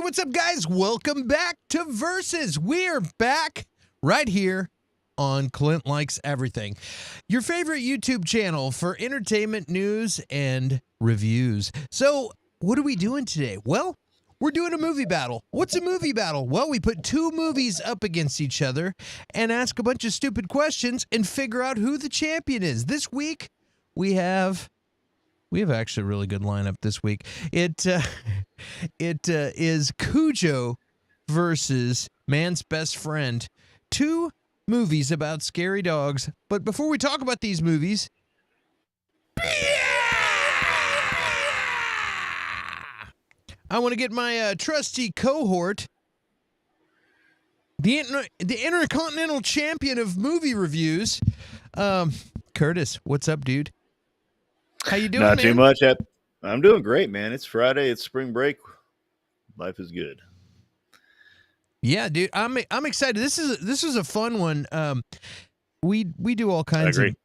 what's up, guys? Welcome back to Versus. We're back right here on Clint Likes Everything, your favorite YouTube channel for entertainment, news, and reviews. So, what are we doing today? Well, we're doing a movie battle. What's a movie battle? Well, we put two movies up against each other and ask a bunch of stupid questions and figure out who the champion is. This week, we have actually a really good lineup this week. It is Cujo versus Man's Best Friend. Two movies about scary dogs. But before we talk about these movies, I want to get my trusty cohort, the Intercontinental Champion of movie reviews, Curtis. What's up, dude? How you doing, Not man? too much. I'm doing great, man. It's Friday. It's spring break. Life is good. Yeah, dude. I'm excited. This is a fun one. We do all kinds I agree.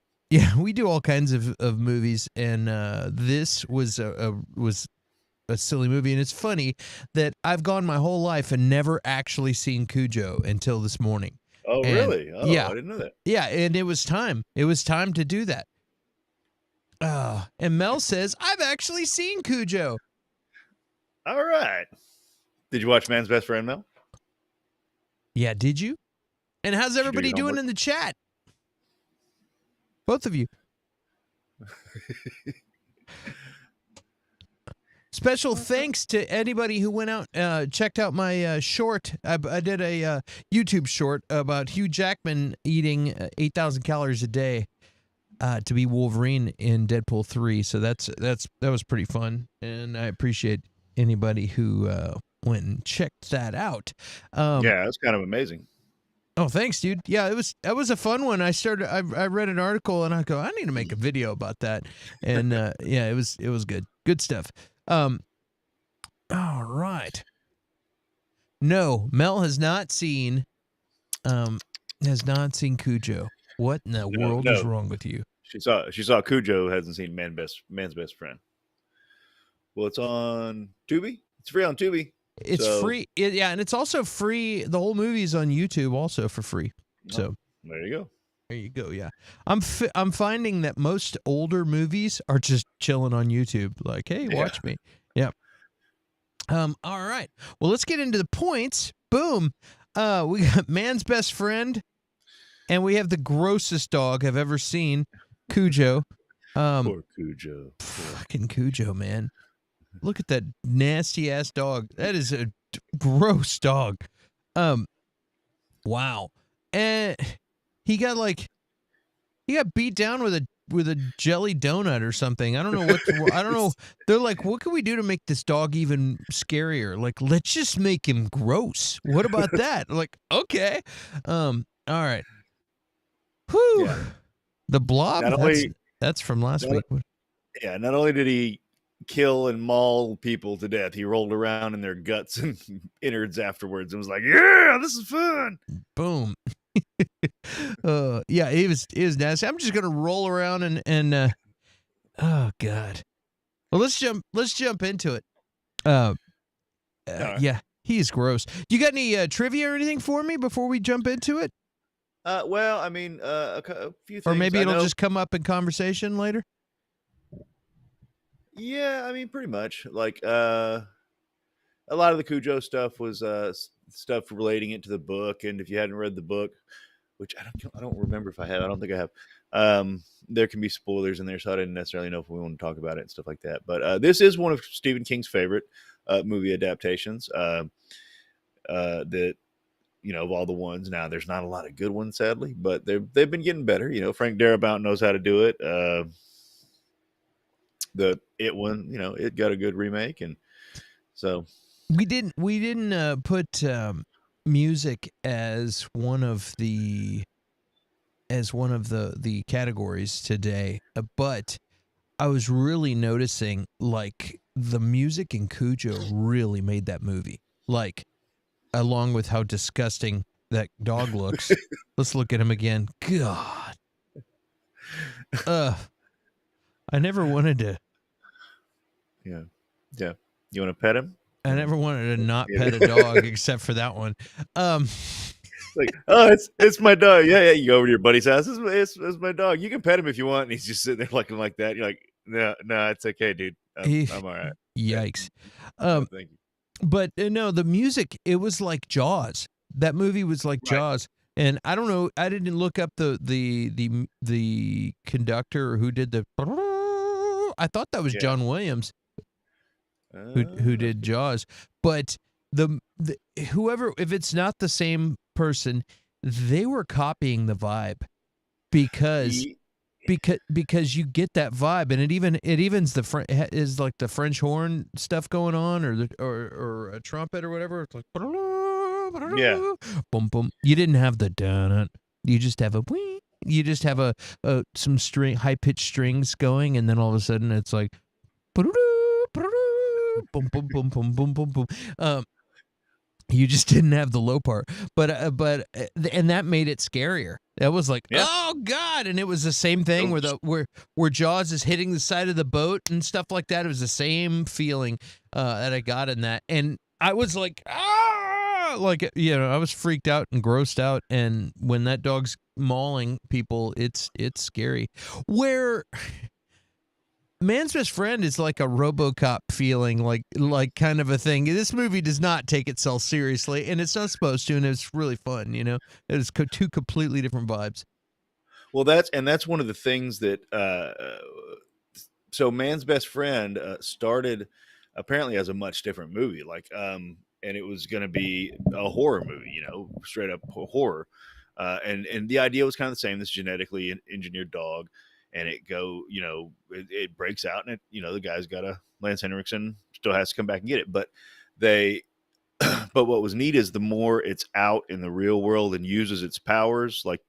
we do all kinds of movies, and this was a silly movie, and it's funny that I've gone my whole life and never actually seen Cujo until this morning. Oh, And, really? Oh, yeah. I didn't know that. Yeah, and it was time. It was time to do that. And Mel says, I've actually seen Cujo. All right. Did you watch Man's Best Friend, Mel? Yeah, did you? And how's everybody your doing homework? in the chat? Both of you. Special thanks to anybody who went out, checked out my short. I did a YouTube short about Hugh Jackman eating 8,000 calories a day to be Wolverine in Deadpool 3. So that was pretty fun, and I appreciate anybody who went and checked that out. Yeah, that's kind of amazing. Oh, thanks, dude. Yeah, that was a fun one. I read an article and I go, I need to make a video about that. And yeah, it was good. Good stuff. All right. No, Mel has not seen Cujo. What in the world is wrong with you? She saw Cujo, hasn't seen Man's Best Friend. Well, it's on Tubi. It's free on Tubi. It's free. Yeah, and it's also free. The whole movie's on YouTube also for free. So there you go. There you go. Yeah, I'm finding that most older movies are just chilling on YouTube. Like, hey, watch me. Yeah. All right. Well, let's get into the points. Boom. We got Man's Best Friend, and we have the grossest dog I've ever seen, Cujo. Poor Cujo. Fucking Cujo, man. Look at that nasty ass dog. That is a gross dog. Wow. And he got beat down with a jelly donut or something. I don't know I don't know. They're like, what can we do to make this dog even scarier? Like, let's just make him gross. What about that? Like, okay. All right. Whew. Yeah. The Blob. That's from last week. Yeah. Not only did he kill and maul people to death, he rolled around in their guts and innards afterwards and was like, yeah, this is fun. Boom. Yeah, it was nasty. I'm just gonna roll around and oh god. Well, let's jump into it. Yeah, he's gross. You got any trivia or anything for me before we jump into it? Well, I mean, a few things. Or maybe it'll just come up in conversation later. Yeah, I mean, pretty much. Like, a lot of the Cujo stuff was stuff relating it to the book, and if you hadn't read the book, which I don't remember if I have, I don't think I have. There can be spoilers in there, so I didn't necessarily know if we want to talk about it and stuff like that. But this is one of Stephen King's favorite movie adaptations. That of all the ones, now there's not a lot of good ones, sadly, but they've been getting better. Frank Darabont knows how to do it. The It one, it got a good remake, and so we didn't put music as one of the categories today, but I was really noticing like the music in Cujo really made that movie, like along with how disgusting that dog looks. Let's look at him again. God. I never wanted to. Yeah. You want to pet him? I never wanted to not You pet a know? dog except for that one. Um, Like, oh, it's my dog. Yeah, yeah. You go over to your buddy's house. It's my dog. You can pet him if you want. And he's just sitting there looking like that. You're like, no, no, it's okay, dude. he, I'm all right. Yeah. yikes. No, Um, thank you. but no, the music, it was like Jaws. That movie was like Right. Jaws. And I don't know, I didn't look up the conductor who did the. I thought that was Yeah. John Williams who did Jaws, but the whoever, if it's not the same person, they were copying the vibe because Ye- because you get that vibe, and it evens the is like the French horn stuff going on, or a trumpet or whatever. It's like yeah. boom boom. You didn't have the dun. You just have a wing. You just have some string, high pitched strings going, and then all of a sudden it's like boom boom boom boom boom boom boom boom. You just didn't have the low part, and that made it scarier. That was like, Yeah. oh god, and it was the same thing where Jaws is hitting the side of the boat and stuff like that. It was the same feeling that I got in that, and I was like, like I was freaked out and grossed out. And when that dog's mauling people, it's scary. Where Man's Best Friend is like a RoboCop feeling, like kind of a thing. This movie does not take itself seriously, and it's not supposed to, and it's really fun. It's two completely different vibes. Well, that's one of the things that. So, Man's Best Friend started apparently as a much different movie, and it was going to be a horror movie, straight up horror. And the idea was kind of the same. This genetically engineered dog, and it breaks out, and the guy's got a Lance Henriksen still has to come back and get it. But but what was neat is the more it's out in the real world and uses its powers like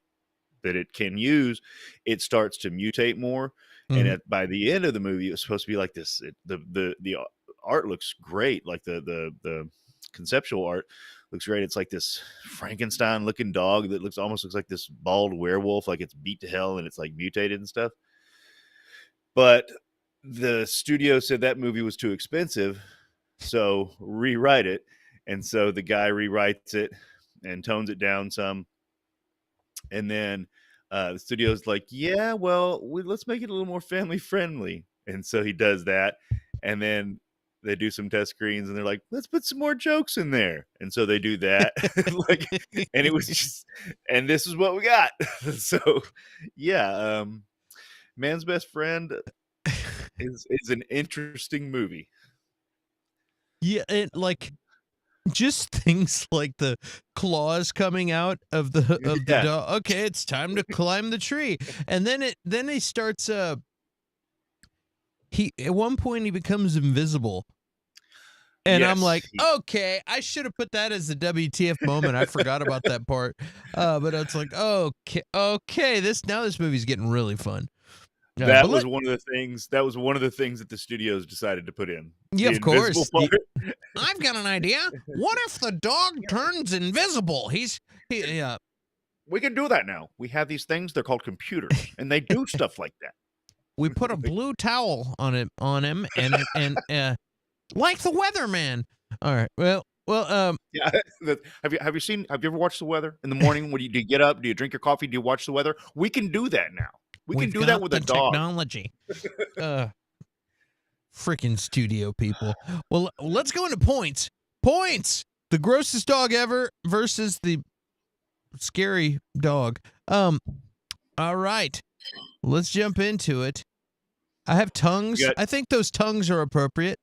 that it can use, it starts to mutate more. Mhm. And by the end of the movie, it was supposed to be like this. The art looks great, like the conceptual art looks great. It's like this Frankenstein looking dog that almost looks like this bald werewolf, like it's beat to hell and it's like mutated and stuff. But the studio said that movie was too expensive, so rewrite it. And so the guy rewrites it and tones it down some. And then the studio's like, yeah, well, let's make it a little more family friendly. And so he does that. And then they do some test screens and they're like, let's put some more jokes in there. And so they do that. And it was just, and this is what we got. So, yeah. Man's Best Friend is an interesting movie. Yeah, and just things like the claws coming out of the Yeah. dog. Okay, it's time to climb the tree, and then he starts. He at one point he becomes invisible, and I'm Yes. like, okay, I should have put that as the WTF moment. I forgot about that part, but it's like, okay, this movie's getting really fun. That was one of the things. That was one of the things that the studios decided to put in. Yeah, The of course. invisible part. I've got an idea. What if the dog turns invisible? Yeah. We can do that now. We have these things. They're called computers, and they do stuff like that. We put a blue towel on him, and like the weatherman. All right. Well. Yeah. Have you ever watched the weather in the morning? Do you get up? Do you drink your coffee? Do you watch the weather? We can do that now. We can We've do got that with the a dog. technology. Freaking studio people. Well, let's go into points. Points. The grossest dog ever versus the scary dog. All right. Let's jump into it. I have tongues. I think those tongues are appropriate.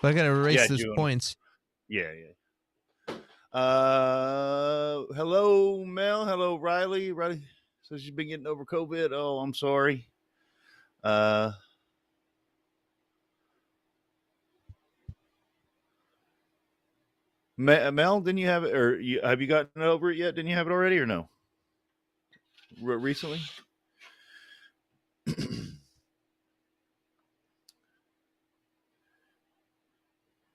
But I got to erase those points. Yeah. Hello, Mel. Hello, Riley. Riley says she's been getting over COVID. Oh, I'm sorry. Mel, didn't you have it, or have you gotten over it yet? Didn't you have it already, or no? Recently?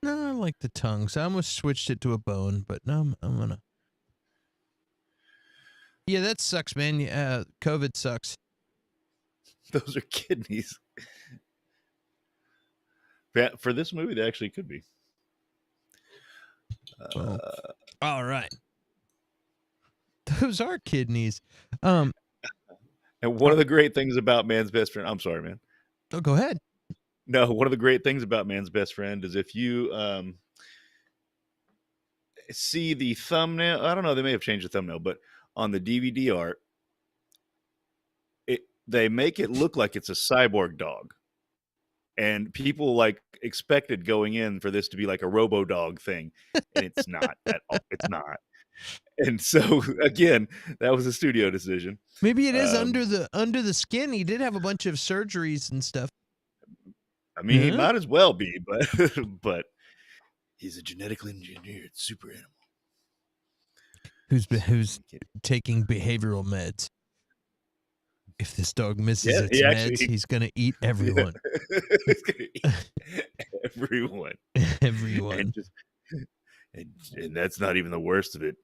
No, I like the tongues. I almost switched it to a bone, but no, I'm gonna. Yeah, that sucks, man. Yeah, COVID sucks. Those are kidneys. For this movie, they actually could be. Oh. All right. Those are kidneys. And one of the great things about Man's Best Friend, I'm sorry, man. Oh, go ahead. No, one of the great things about Man's Best Friend is if you see the thumbnail, I don't know, they may have changed the thumbnail, but on the DVD art, they make it look like it's a cyborg dog. And people like expected going in for this to be like a robo dog thing, and it's not at all. It's not. And so again, that was a studio decision. Maybe it is under the skin. He did have a bunch of surgeries and stuff. I mean, he might as well be, but he's a genetically engineered super animal who's taking behavioral meds. If this dog misses its meds, he's gonna eat everyone. He's gonna eat everyone. Everyone. And that's not even the worst of it.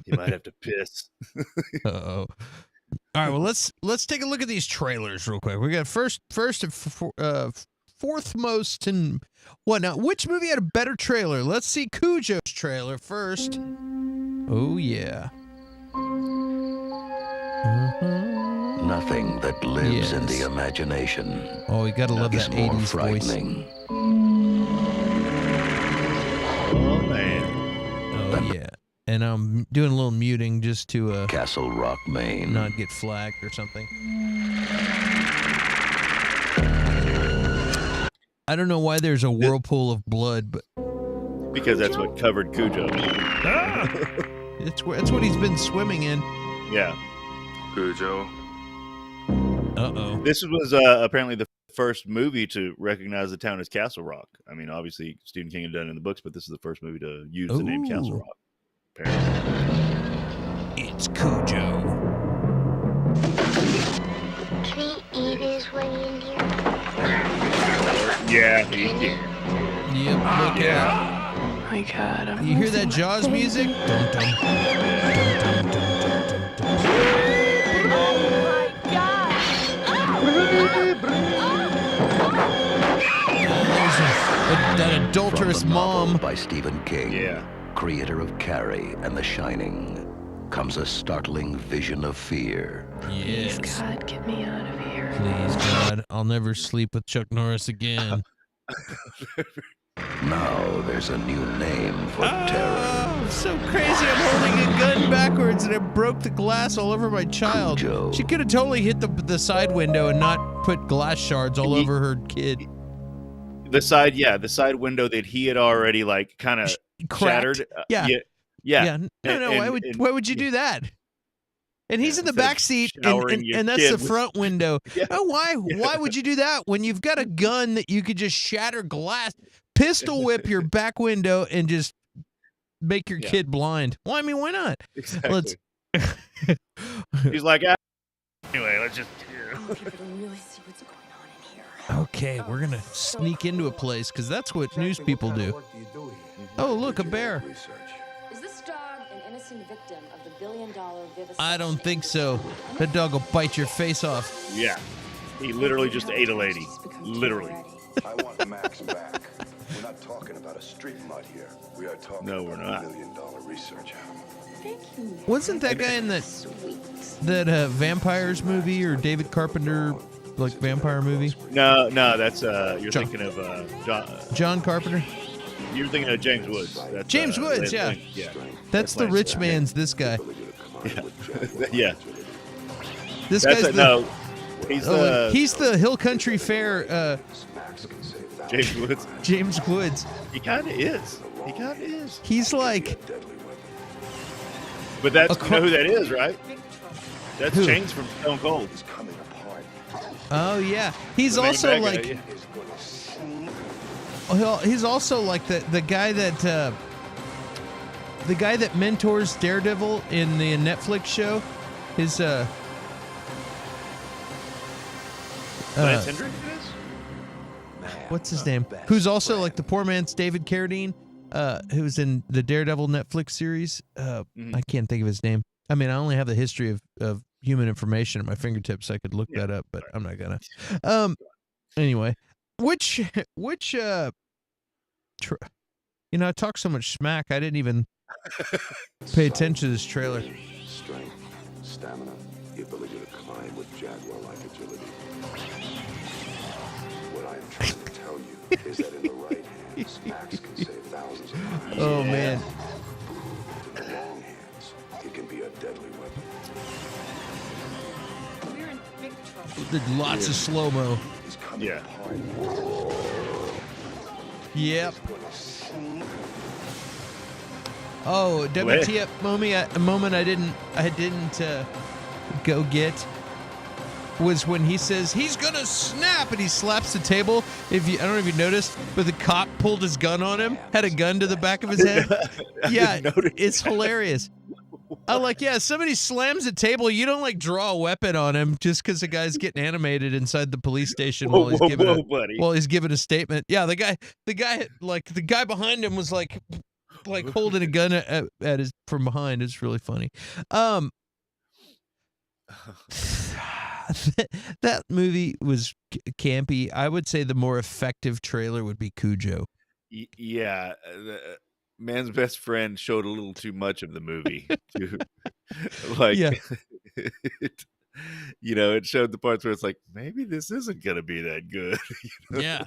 He might have to piss. Uh-oh. All right, well let's take a look at these trailers real quick. We got fourth most and whatnot. Which movie had a better trailer? Let's see Cujo's trailer first. Oh yeah. Nothing that lives in the imagination. Oh, you gotta love that 80s frightening. voice. Oh man. Oh yeah. And I'm doing a little muting just to Castle Rock, Maine. Not get flagged or something. I don't know why there's a whirlpool of blood, but because that's what covered Cujo. It's what he's been swimming in. Yeah. Cujo. Uh-oh. This was apparently the first movie to recognize the town as Castle Rock. I mean, obviously Stephen King had done it in the books, but this is the first movie to use the name Castle Rock. Apparently. It's Cujo. Can he eat his way in here? Yeah, he did. Yep, look out. Oh my God. You hear that Jaws music? Dun, dun, dun, dun, dun, dun, dun, dun. That adulterous mom. By Stephen King, creator of Carrie and The Shining, comes a startling vision of fear. Yes. Please, God, get me out of here. Please, God, I'll never sleep with Chuck Norris again. Now there's a new name for terror. I'm so crazy. I'm holding a gun backwards and it broke the glass all over my child. Cujo. She could have totally hit the side window and not put glass shards all over her kid. The side window that he had already like kind of shattered. Yeah. No. And why would you do that? And he's in the back seat, and that's the front window. Yeah. Oh, why would you do that when you've got a gun that you could just shatter glass, pistol whip your back window, and just make your kid blind? Well, I mean, why not? Exactly. He's like, anyway, let's just. Okay, we're gonna sneak into a place because that's what news people do. Oh, look, a bear. Is this dog an innocent victim of the billion-dollar vivisection? I don't think so. That dog will bite your face off. Yeah, he literally just ate a lady. Literally. I want Max back. We're not talking about a street mutt here. We are talking about $1 million research animal. Thank you. Wasn't that guy in that vampires movie or David Carpenter like vampire movie? No, that's you're thinking of John Carpenter. You're thinking of James Woods. That's, James Woods, yeah. That's the rich man's this guy. Yeah. This guy's he's the Hill Country Fair James Woods. James Woods. He kind of is. He's like. But that's you know who that is, right? That's who? James from Stone Cold. Oh yeah, he's also like. Guy, He's also like the guy that mentors Daredevil in the Netflix show. His Lance Hendricks is? What's his name? Who's also like the poor man's David Carradine, who's in the Daredevil Netflix series. I can't think of his name. I mean, I only have the history of human information at my fingertips. I could look that up, but I'm not gonna. Anyway, which You know, I talk so much smack, I didn't even pay attention to this trailer. Strength, stamina, the ability to climb with jaguar-like agility. What I am trying to tell you is that in the right hands, Max can save thousands of lives. Oh, man. In the wrong hands, it can be a deadly weapon. We're in big trouble. Did lots of slow-mo. He's coming Yeah. apart. Yep. He's gonna see. Oh, WTF moment I didn't go get was when he says he's gonna snap and he slaps the table. I don't know if you noticed, but the cop pulled his gun on him, had a gun to the back of his head. Yeah, it's hilarious. I'm like, yeah, somebody slams a table, you don't like draw a weapon on him just because the guy's getting animated inside the police station while he's giving a statement. Yeah, the guy behind him was like holding a gun at his from behind. It's really funny. That movie was campy. I would say the more effective trailer would be Cujo. Yeah, Man's Best Friend showed a little too much of the movie. Like, Yeah. It showed the parts where it's like, maybe this isn't going to be that good. Yeah.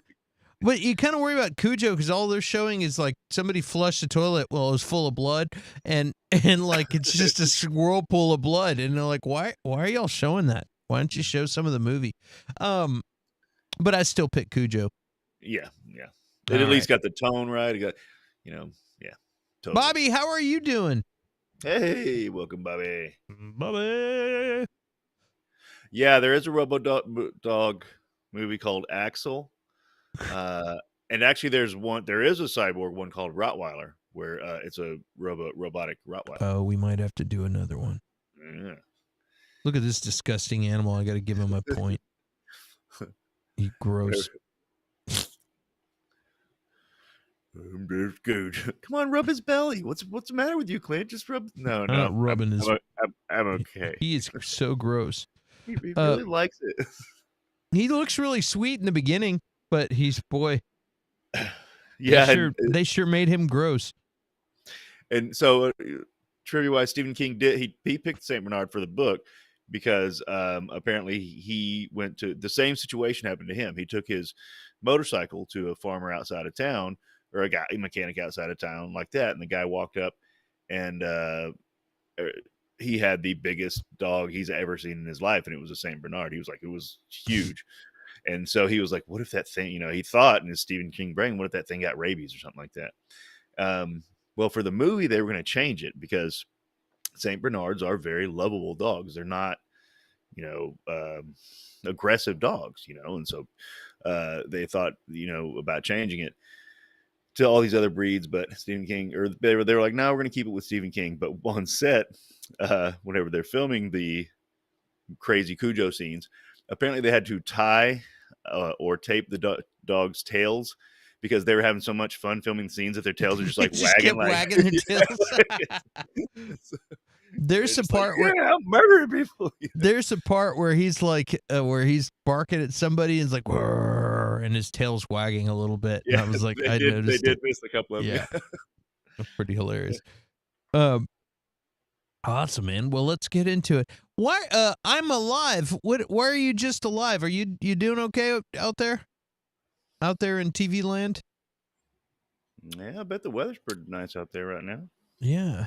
But you kind of worry about Cujo because all they're showing is like somebody flushed the toilet while it was full of blood, and like it's just a whirlpool of blood, and they're like, why are y'all showing that? Why don't you show some of the movie? But I still pick Cujo. Yeah. It at least got the tone right. It got, yeah. Totally. Bobby, how are you doing? Hey, welcome, Bobby. Bobby. Yeah, there is a Robo-Dog movie called Axel. And actually there is a cyborg one called Rottweiler where it's a robotic Rottweiler. Oh, we might have to do another one. Yeah. Look at this disgusting animal. I got to give him a point. You gross. I'm just good. Come on, rub his belly. What's the matter with you, Clint? Just rub. No. I'm not rubbing his. I'm okay. He is so gross. He really likes it. He looks really sweet in the beginning, but boy. Yeah, they sure made him gross. And so, trivia-wise, Stephen King he picked Saint Bernard for the book because apparently he went to the same situation happened to him. He took his motorcycle to a farmer outside of town, or a mechanic outside of town like that, and the guy walked up and he had the biggest dog he's ever seen in his life, and it was a Saint Bernard. He was like, it was huge. And so he was like, what if that thing, he thought in his Stephen King brain, what if that thing got rabies or something like that? Well, for the movie, they were going to change it because St. Bernards are very lovable dogs. They're not, aggressive dogs, and so they thought, about changing it to all these other breeds, but Stephen King, or they were like, no, we're going to keep it with Stephen King. But on set, whenever they're filming the crazy Cujo scenes, apparently they had to tie or tape the dogs' tails because they were having so much fun filming scenes that their tails are just like wagging their tails. There's a part where I'm murdering people. There's a part where he's like, where he's barking at somebody and it's like, "Whirr," and his tail's wagging a little bit. Yeah, and I was like, I noticed. They did miss a couple of them. Yeah, that's pretty hilarious. Awesome, man. Well, let's get into it. Why? I'm alive. Why are you just alive? Are you doing okay out there? Out there in TV land? Yeah, I bet the weather's pretty nice out there right now. Yeah.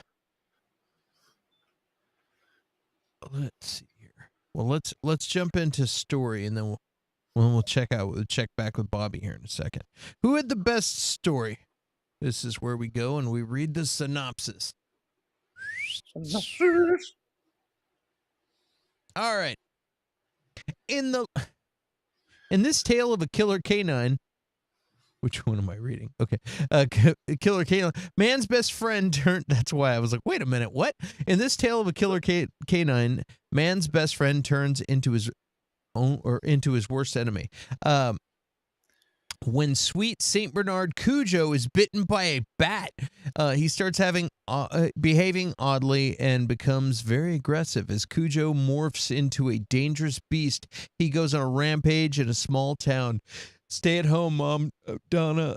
Let's see here. Well, let's jump into story, and then we'll check back with Bobby here in a second. Who had the best story? This is where we go and we read the synopsis. All right. In this tale of a killer canine, which one am I reading? Okay. Killer canine. Man's best friend turned. That's why I was like, wait a minute, what? In this tale of a killer canine, man's best friend turns into his own or into his worst enemy. When sweet Saint Bernard Cujo is bitten by a bat, he starts behaving oddly and becomes very aggressive. As Cujo morphs into a dangerous beast, he goes on a rampage in a small town. Stay at home, Mom, Donna.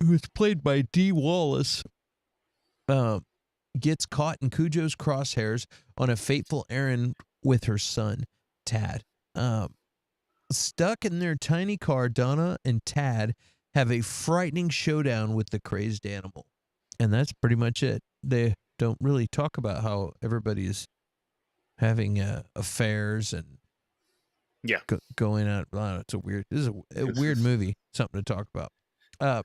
who is played by Dee Wallace, gets caught in Cujo's crosshairs on a fateful errand with her son, Tad. Stuck in their tiny car, Donna and Tad have a frightening showdown with the crazed animal. And that's pretty much it. They don't really talk about how everybody's having affairs and going out. It's a weird. This is a weird movie. Something to talk about. I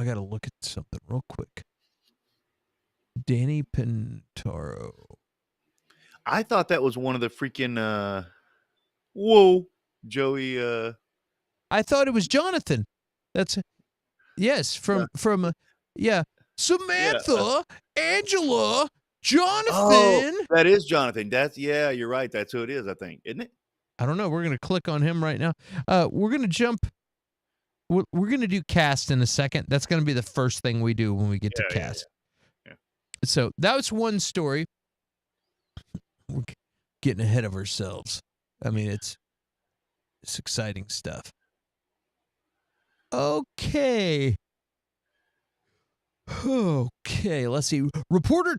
got to look at something real quick. Danny Pintaro. I thought that was one of the freaking whoa, Joey. I thought it was Jonathan. That's from Samantha, Angela, Jonathan. Oh, that is Jonathan. You're right. That's who it is, I think, isn't it? I don't know. We're going to click on him right now. We're going to jump. We're going to do cast in a second. That's going to be the first thing we do when we get to cast. Yeah. So that was one story. We're getting ahead of ourselves. I mean, it's exciting stuff. Okay, let's see. Reporter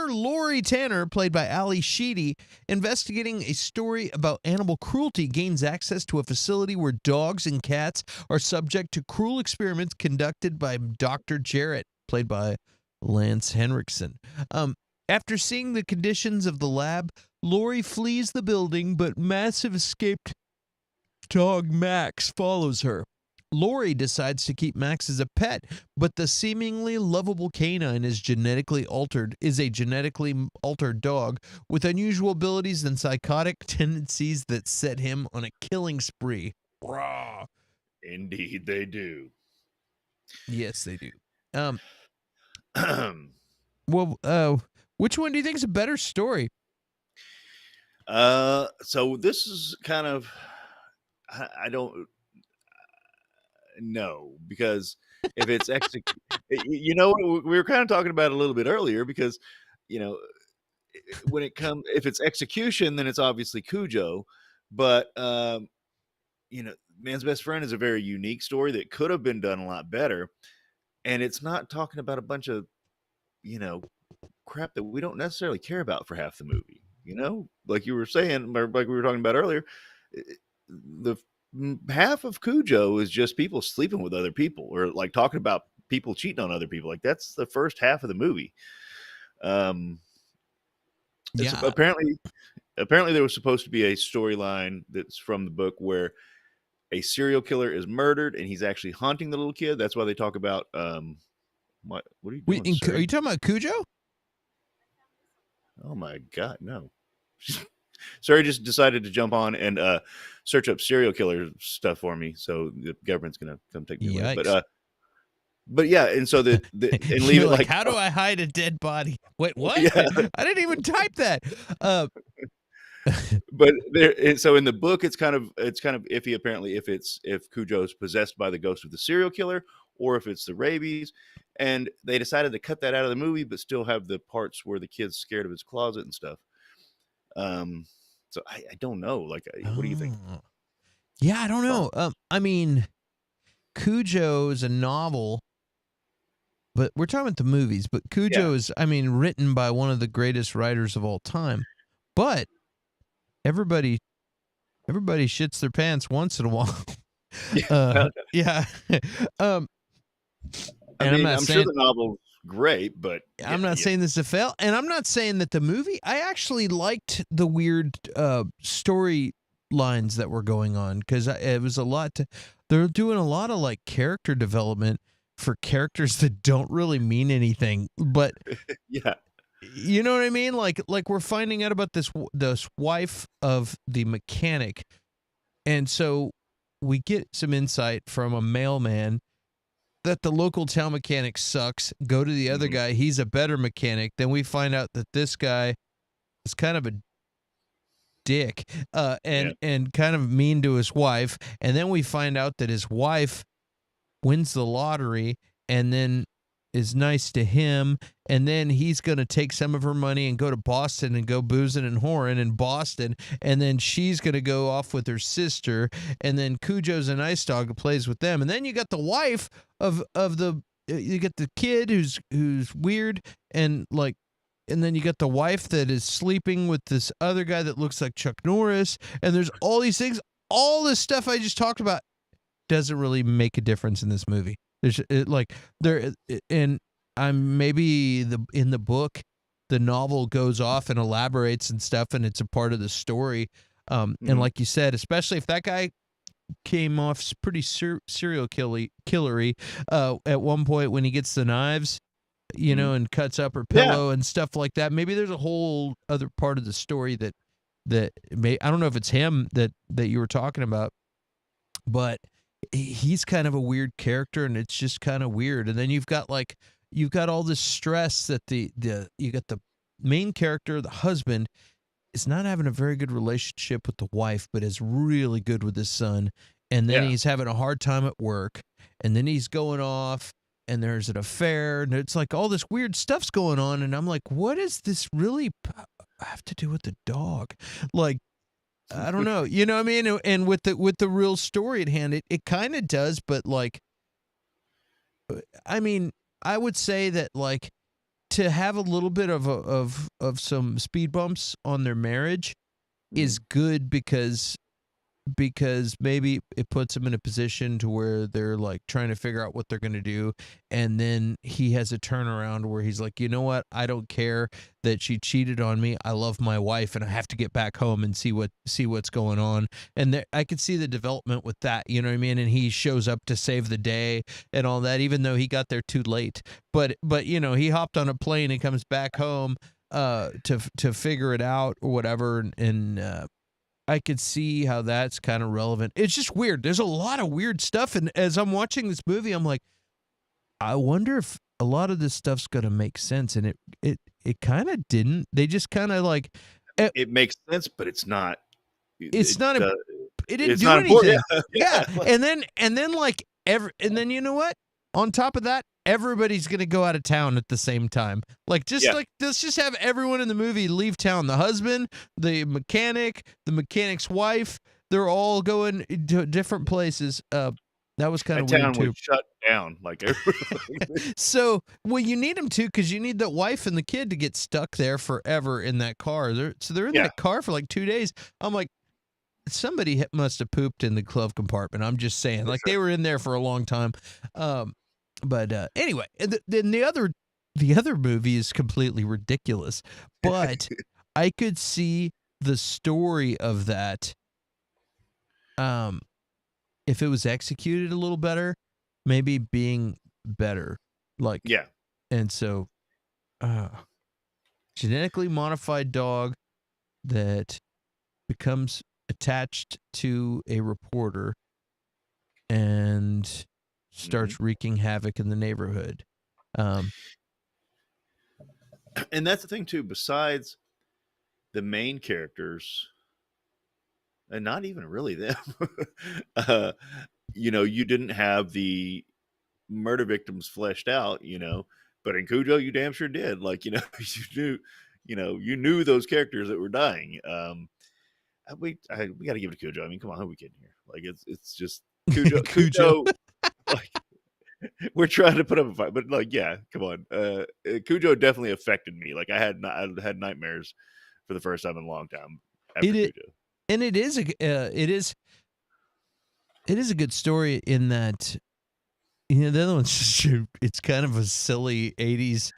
Lori Tanner, played by Ali Sheedy, investigating a story about animal cruelty, gains access to a facility where dogs and cats are subject to cruel experiments conducted by Dr. Jarrett, played by Lance Henriksen. After seeing the conditions of the lab, Lori flees the building, but massive escaped dog Max follows her. Lori decides to keep Max as a pet, but the seemingly lovable canine is a genetically altered dog with unusual abilities and psychotic tendencies that set him on a killing spree. Rah. Indeed, they do. Yes, they do. Well, which one do you think is a better story? So this is kind of, I don't know, because if it's we were kind of talking about it a little bit earlier, because when if it's execution, then it's obviously Cujo, but Man's Best Friend is a very unique story that could have been done a lot better, and it's not talking about a bunch of crap that we don't necessarily care about for half the movie. Like you were saying, or like we were talking about earlier, the half of Cujo is just people sleeping with other people, or like talking about people cheating on other people. Like that's the first half of the movie. Apparently there was supposed to be a storyline that's from the book where a serial killer is murdered and he's actually haunting the little kid. That's why they talk about what are you doing? Are you talking about Cujo? Oh my God, no. Sorry, just decided to jump on and search up serial killer stuff for me, so the government's gonna come take me away. But yeah, and so and leave it like, how do I hide a dead body? Wait, what? Yeah. I didn't even type that. But so in the book, it's kind of iffy. Apparently, if Cujo's possessed by the ghost of the serial killer, or if it's the rabies, and they decided to cut that out of the movie, but still have the parts where the kid's scared of his closet and stuff. So I don't know. Like, what do you think? Yeah, I don't know. I mean, Cujo is a novel, but we're talking about the movies. But Cujo is, written by one of the greatest writers of all time. But everybody shits their pants once in a while. Yeah. I'm sure the novel's great, but I'm not saying this is a fail, and I'm not saying that the movie. I actually liked the weird story lines that were going on, because it was a lot. They're doing a lot of like character development for characters that don't really mean anything, but yeah. You know what I mean? Like we're finding out about this wife of the mechanic, and so we get some insight from a mailman that the local town mechanic sucks. Go to the other guy; he's a better mechanic. Then we find out that this guy is kind of a dick, and kind of mean to his wife. And then we find out that his wife wins the lottery, and then is nice to him, and then he's going to take some of her money and go to Boston and go boozing and whoring in Boston, and then she's going to go off with her sister, and then Cujo's a nice dog who plays with them, and then you got the wife of the you get the kid who's weird and like. And then you got the wife that is sleeping with this other guy that looks like Chuck Norris. And there's all these things. All this stuff I just talked about doesn't really make a difference in this movie. There's and I'm maybe in the book, the novel goes off and elaborates and stuff, and it's a part of the story. And like you said, especially if that guy came off pretty serial killery at one point when he gets the knives. And cuts up her pillow and stuff like that. Maybe there's a whole other part of the story that I don't know if it's him that you were talking about, but he's kind of a weird character, and it's just kind of weird. And then you've got all this stress that you got the main character, the husband, is not having a very good relationship with the wife, but is really good with his son. And then he's having a hard time at work, and then he's going off. And there's an affair, and it's like all this weird stuff's going on, and I'm like, what does this really have to do with the dog? Like, I don't know, you know what I mean? And with the real story at hand, it kind of does, but like, I mean, I would say that like to have a little bit of some speed bumps on their marriage is good because maybe it puts them in a position to where they're like trying to figure out what they're going to do. And then he has a turnaround where he's like, you know what? I don't care that she cheated on me. I love my wife, and I have to get back home and see what's going on. And I could see the development with that, you know what I mean? And he shows up to save the day and all that, even though he got there too late. But he hopped on a plane and comes back home to figure it out or whatever. And I could see how that's kind of relevant. It's just weird. There's a lot of weird stuff. And as I'm watching this movie, I'm like, I wonder if a lot of this stuff's going to make sense. And it kind of didn't. They just kind of like. It makes sense, but it's not. It didn't do not anything. Yeah. And then you know what? On top of that, everybody's going to go out of town at the same time. Like, let's just have everyone in the movie leave town. The husband, the mechanic, the mechanic's wife, they're all going to different places. That was kind of weird, town too. was shut down. Like, So, well, you need them to, because you need the wife and the kid to get stuck there forever in that car. They're in that car for like 2 days. I'm like, somebody must have pooped in the glove compartment. I'm just saying. Like, they were in there for a long time. But anyway, then the other movie is completely ridiculous. But I could see the story of that. If it was executed a little better, maybe being better. Like, and so, genetically modified dog that becomes attached to a reporter and starts wreaking havoc in the neighborhood. And that's the thing too, besides the main characters, and not even really them, you didn't have the murder victims fleshed out, but in Cujo, you damn sure did. Like, you knew those characters that were dying. We got to give it to Cujo. I mean, come on, who are we kidding here? Like, it's just Cujo. Cujo. Like, we're trying to put up a fight, but like, yeah, come on. Cujo definitely affected me. Like, I had nightmares for the first time in a long time after Cujo. And it is a good story in that. The other one's just, it's kind of a silly 80s.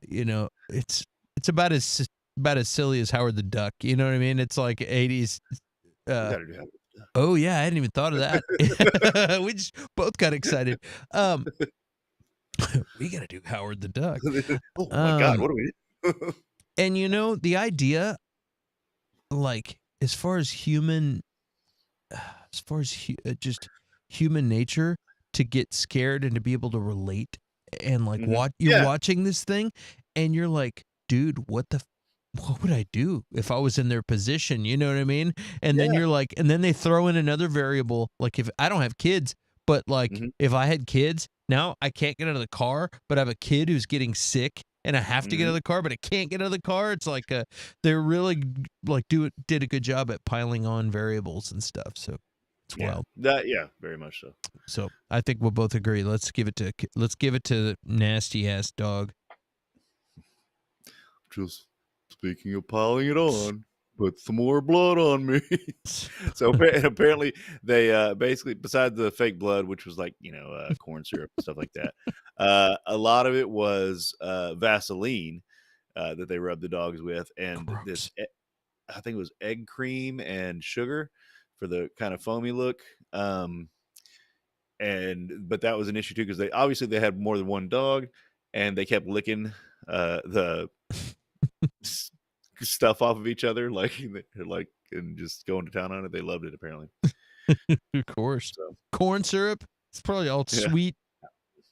It's about as silly as Howard the Duck. You know what I mean? It's like 80s. Oh yeah, I hadn't even thought of that. We just both got excited. We got to do Howard the Duck. Oh my God, what do we do? And the idea, like, as far as just human nature, to get scared and to be able to relate, and like you're watching this thing, and you're like, dude, what would I do if I was in their position? You know what I mean? And then you're like, and then they throw in another variable. Like, if I don't have kids, but like if I had kids, Now I can't get out of the car, but I have a kid who's getting sick, and I have to get out of Mhm. the car, but I can't get out of the car. It's like they're really like did a good job at piling on variables and stuff. So it's wild. Very much so. So I think we'll both agree. Let's give it to the nasty ass dog. Just speaking of piling it on, put some more blood on me. So and apparently they basically, besides the fake blood, which was like corn syrup and stuff like that, a lot of it was Vaseline that they rubbed the dogs with, and Gross. I think it was egg cream and sugar for the kind of foamy look. But that was an issue too, because they had more than one dog, and they kept licking the stuff off of each other, like and just going to town on it. They loved it apparently. Of course. So Corn syrup. It's probably all Yeah. sweet.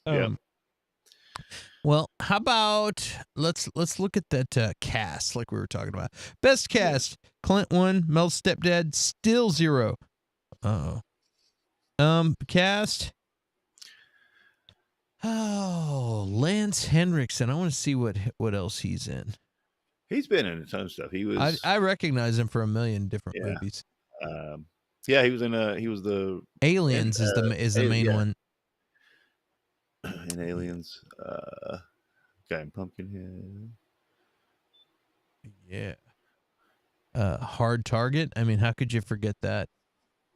Yeah. Well, how about let's look at that cast like we were talking about. Best cast: Clint 1, Mel's stepdad, still 0. Cast. Oh, Lance Henriksen. I want to see what else he's in. He's been in a ton of stuff. He was I recognize him for a million different Yeah. movies. he was the Aliens is the main yeah. one. in Aliens. Guy in Pumpkinhead. Yeah. Hard Target. I mean, how could you forget that?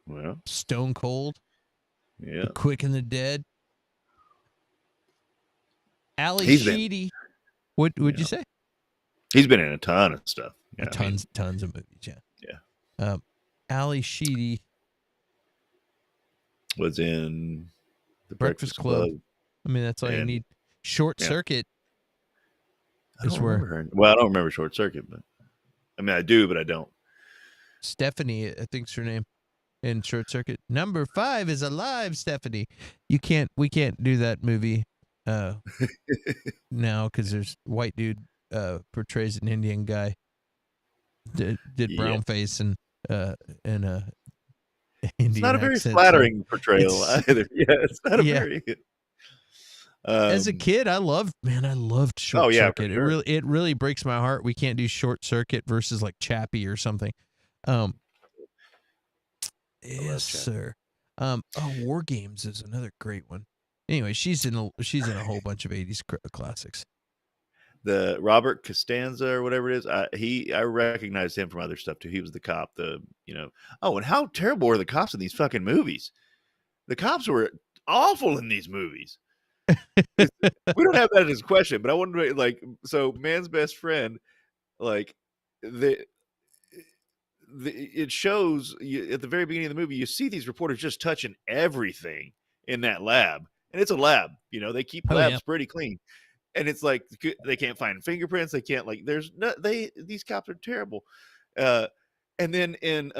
Well, Stone Cold. yeah. Quick and the Dead. Ali He's been- Sheedy. What would you say? He's been in a ton of stuff. Yeah, Tons of movies. Yeah. Yeah. Ali Sheedy. Was in the Breakfast Club. I mean, that's all you And- need. Short yeah. Circuit. I is don't where remember her. Well, I don't remember Short Circuit, but I mean, I do, but I don't. Stephanie, I think's her name, in Short Circuit. Number 5 is alive, Stephanie. We can't do that movie now because there's white dude portrays an Indian guy. Did brown face and Indian It's not a very accent, so flattering portrayal it's- either. Yeah, it's not a Yeah. very. As a kid, I loved Short yeah, for Circuit. sure. It really breaks my heart. We can't do Short Circuit versus like Chappie or something. Yes, Chappie. sir. War Games is another great one. Anyway, she's in a whole bunch of 80s classics. The Robert Costanza or whatever it is, I recognized him from other stuff too. He was the cop. And how terrible were the cops in these fucking movies? The cops were awful in these movies. We don't have that as a question, but I wonder, like, so Man's Best Friend, like, it shows you, at the very beginning of the movie, you see these reporters just touching everything in that lab, and it's a lab. They keep labs pretty clean, and it's like they can't find fingerprints. They can't these cops are terrible. And then in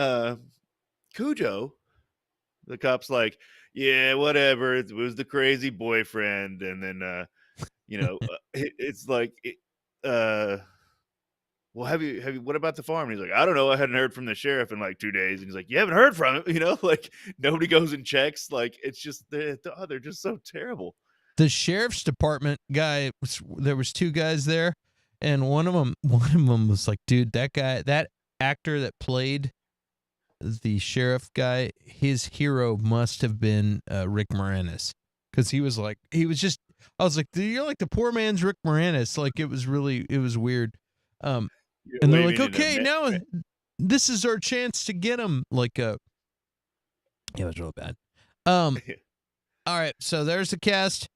Cujo, the cop's like, yeah, whatever. It was the crazy boyfriend, and then it's like, well, have you? What about the farm? And he's like, I don't know. I hadn't heard from the sheriff in like 2 days. And he's like, you haven't heard from him? Like nobody goes and checks. Like it's just they're just so terrible. The sheriff's department guy, there was 2 guys there, and one of them was like, dude, that actor that played the sheriff guy, his hero must have been Rick Moranis, because I was like, you're like the poor man's Rick Moranis. Like it was weird. And they're like, okay, now this is our chance to get him. Like, it was real bad. All right, so there's the cast,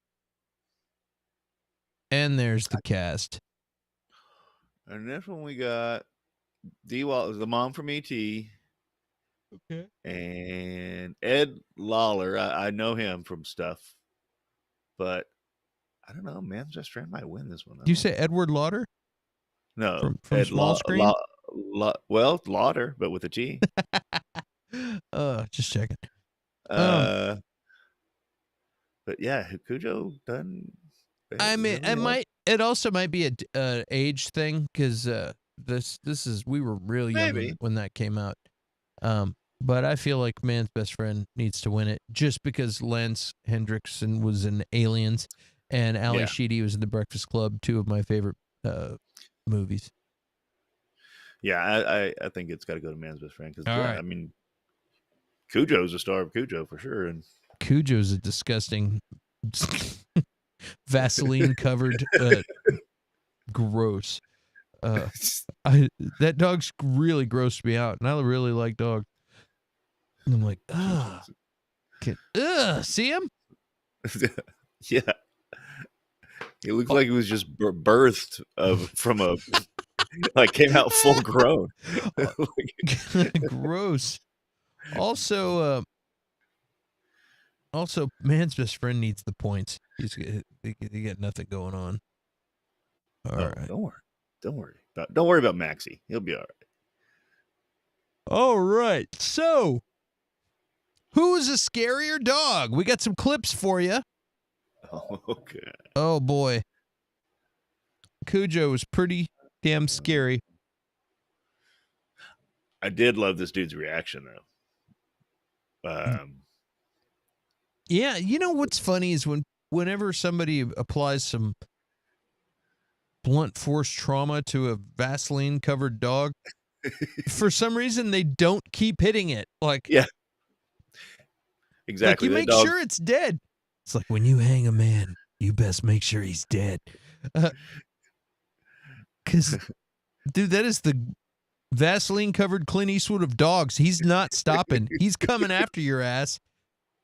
and there's the cast. And this one we got Dee Wallace, the mom from E.T. Okay. And Ed Lawler. I know him from stuff, but I don't know. Man's Best Friend might win this one. Do you say Edward Lauder? No, from Ed Small Screen? Well, Lauder, but with a T. Just checking. But yeah, Cujo done. I mean, it also might be a age thing, because we were real young Maybe. when that came out. But I feel like Man's Best Friend needs to win it just because Lance Hendrickson was in Aliens and Ali Sheedy was in The Breakfast Club, two of my favorite movies. Yeah, I think it's got to go to Man's Best Friend because right. I mean, Cujo's a star of Cujo for sure, and Cujo's a disgusting Vaseline covered gross. That dog's really grossed me out, and I really like dogs. And I'm like, see him? Yeah, he looks like he was just birthed from a like came out full grown. Gross. Also, Man's Best Friend needs the points. He got nothing going on. All right. Don't worry about Maxie. He'll be all right. All right. So, who's a scarier dog? We got some clips for you. Oh, okay. Oh boy. Cujo was pretty damn scary. I did love this dude's reaction though. Yeah, you know what's funny is whenever somebody applies some blunt force trauma to a Vaseline covered dog, for some reason they don't keep hitting it. Like, yeah, exactly. Like you make sure it's dead. It's like when you hang a man, you best make sure he's dead. Because, dude, that is the Vaseline covered Clint Eastwood of dogs. He's not stopping. He's coming after your ass.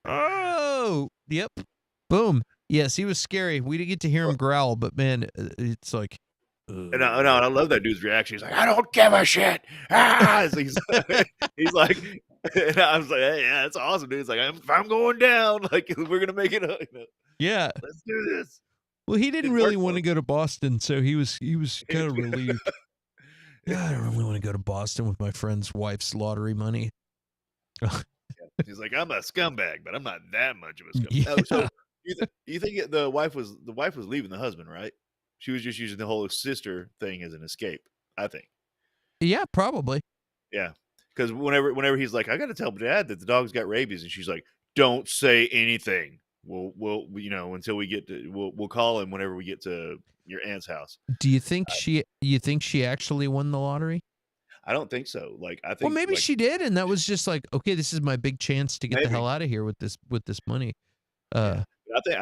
Oh, yep. Boom. Yes, he was scary. We didn't get to hear him growl, but man, it's like. And I love that dude's reaction. He's like, I don't give a shit. Ah! So he's like, and I was like, hey, yeah, that's awesome, dude. He's like, I'm going down. Like, we're gonna make it. Yeah, let's do this. Well, he didn't really want to go to Boston, so he was kind of relieved. Yeah, I don't really want to go to Boston with my friend's wife's lottery money. He's like, I'm a scumbag, but I'm not that much of a scumbag. Yeah. Oh, so you think the wife was leaving the husband, right? She was just using the whole sister thing as an escape, I think. Yeah, probably. Yeah, because whenever he's like, I got to tell Dad that the dog's got rabies, and she's like, don't say anything. We'll until we get to we'll call him whenever we get to your aunt's house. Do you think she actually won the lottery? I don't think so. Like, I think. Well, maybe she did, and that was just like, okay, this is my big chance to get the hell out of here with this money. I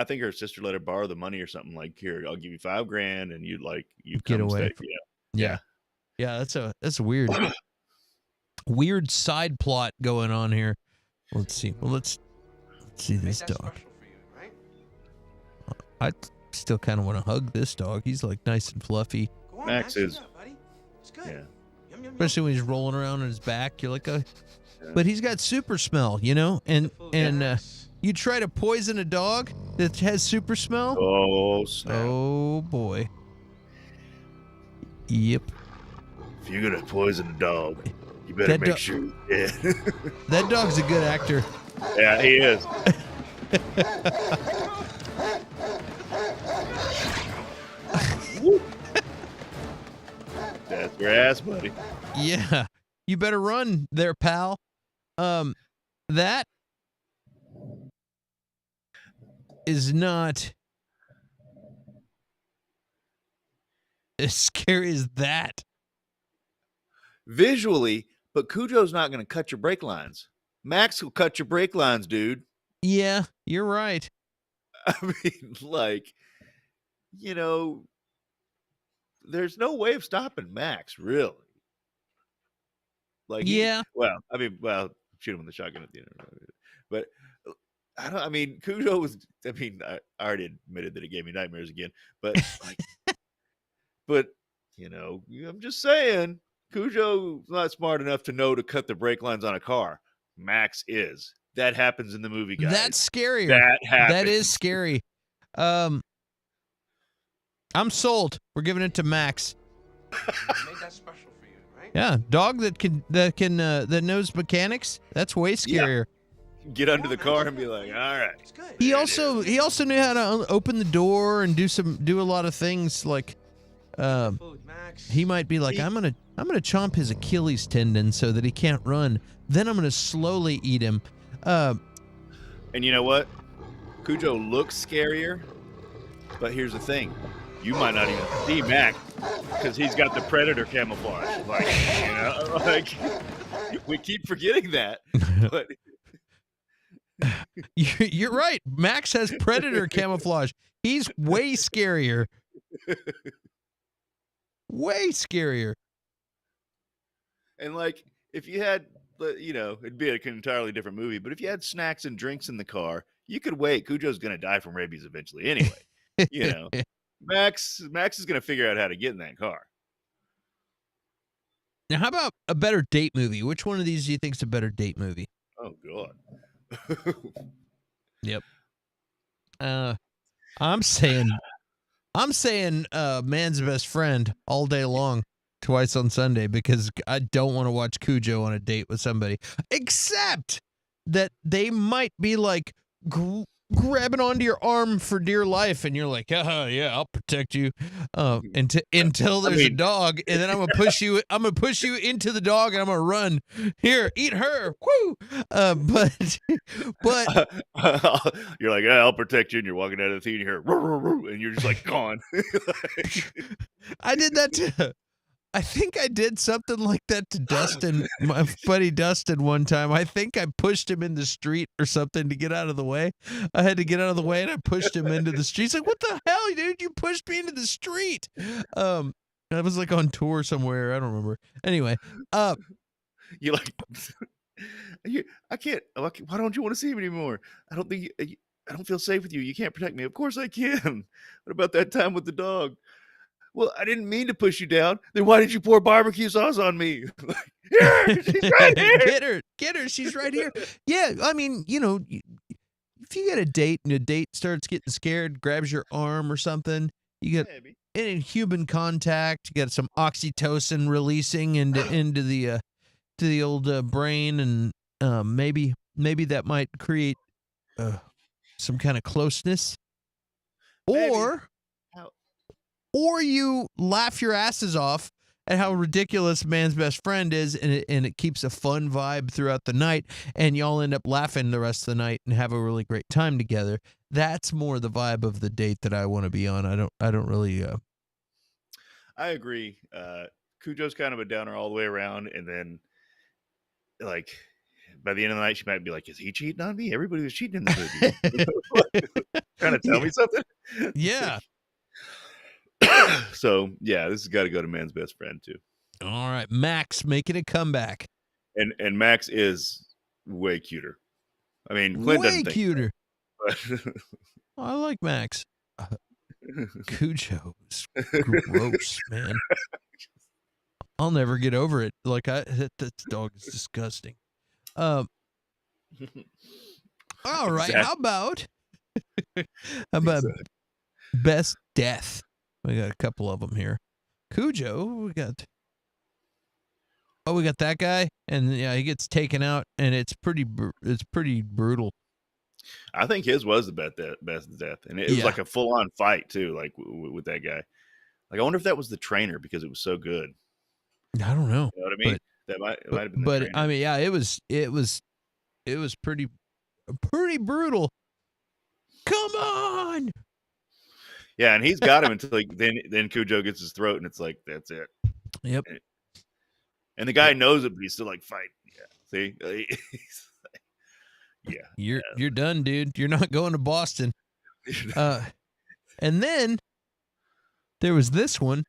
think her sister let her borrow the money or something. Like, here, I'll give you $5,000, and you get away. Yeah. That's a weird, weird side plot going on here. Let's see. Well, let's see this dog. I still kind of want to hug this dog. He's like nice and fluffy. Max is. Yeah. Especially when he's rolling around on his back, you're like, but he's got super smell, and you try to poison a dog that has super smell. Oh snap! Oh boy. Yep. If you're gonna poison a dog, you better make sure you're dead. That dog's a good actor. Yeah, he is. That's your ass, buddy. Yeah. You better run there, pal. That is not as scary as that. Visually, but Cujo's not going to cut your brake lines. Max will cut your brake lines, dude. Yeah, you're right. I mean, like, there's no way of stopping Max, really. Like, yeah. Shoot him with the shotgun at the end. But Cujo was. I already admitted that it gave me nightmares again. But I'm just saying, Cujo's not smart enough to know to cut the brake lines on a car. Max is. That happens in the movie, guys. That's scarier. That happens. That is scary. I'm sold. We're giving it to Max. Made that special for you, right? Yeah, dog that knows mechanics. That's way scarier. Yeah. Get under the car and be like, all right. He also knew how to open the door and do a lot of things like he might be like, I'm gonna chomp his Achilles tendon so that he can't run. Then I'm gonna slowly eat him. And you know what? Cujo looks scarier, but here's the thing: you might not even see Max because he's got the predator camouflage. Like, you know, like we keep forgetting that. But You're right. Max has predator camouflage. He's way scarier. Way scarier. And like, if you had, you know, it'd be an entirely different movie. But if you had snacks and drinks in the car, you could wait. Cujo's gonna die from rabies eventually, anyway. You know, Max is gonna figure out how to get in that car. Now, how about a better date movie? Which one of these do you think's a better date movie? Oh God. Yep. I'm saying Man's Best Friend all day long, twice on Sunday, because I don't want to watch Cujo on a date with somebody, except that they might be like grabbing onto your arm for dear life, and you're like, yeah, I'll protect you, until there's a dog, and then I'm gonna push you into the dog, and I'm gonna run. Here, eat her. Woo! But You're like, yeah, I'll protect you, and you're walking out of the theater, and you're just like gone. I did that too. I think I did something like that to Dustin, my buddy Dustin, one time. I think I pushed him in the street or something to get out of the way. I had to get out of the way, and I pushed him into the street. He's like, what the hell, dude? You pushed me into the street. I was like on tour somewhere. I don't remember. Anyway. You're like, I can't. Why don't you want to see me anymore? I don't feel safe with you. You can't protect me. Of course I can. What about that time with the dog? Well, I didn't mean to push you down. Then why did you pour barbecue sauce on me? Here, she's right here. Get her. She's right here. Yeah, I mean, you know, if you get a date and a date starts getting scared, grabs your arm or something, you get in human contact. You got some oxytocin releasing into the to the old brain, and maybe that might create some kind of closeness, or you laugh your asses off at how ridiculous Man's Best Friend is, and it keeps a fun vibe throughout the night, and y'all end up laughing the rest of the night and have a really great time together. That's more the vibe of the date that I want to be on. I don't really. I agree. Cujo's kind of a downer all the way around, and then like by the end of the night, she might be like, "Is he cheating on me? Everybody was cheating in the movie." Trying to tell me something. Yeah. So yeah, this has got to go to Man's Best Friend too. All right, Max making a comeback, and Max is way cuter. I mean, Clint way doesn't cuter. Think that, but I like Max. Cujo is gross, man. I'll never get over it. Like that dog is disgusting. All right, Exactly. how about best death? We got a couple of them here. Cujo, we got that guy, and yeah, he gets taken out, and it's pretty brutal. I think his was the best death, and it was like a full on fight too, like with that guy. Like I wonder if that was the trainer because it was so good. I don't know. You know what I mean? That might have been. But I mean, yeah, it was pretty brutal. Come on. Yeah, and he's got him until then Cujo gets his throat, and it's like that's it. Yep. And the guy knows it, but he's still like fight. Yeah. See. Yeah. You're done, dude. You're not going to Boston. And then there was this one.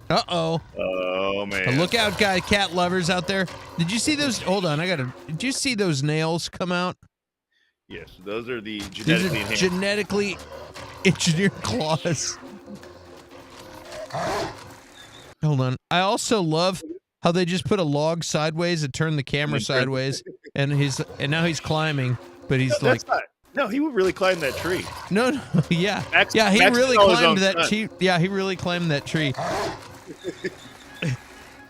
Uh-oh. Oh man. Look out, cat lovers out there. Did you see those? Hold on, did you see those nails come out? Yes, those are the genetically engineered claws. Hold on. I also love how they just put a log sideways and turn the camera sideways, and now he's climbing, but he's no, he would really climb that tree. No, yeah. Max really climbed that tree. Yeah, he really climbed that tree.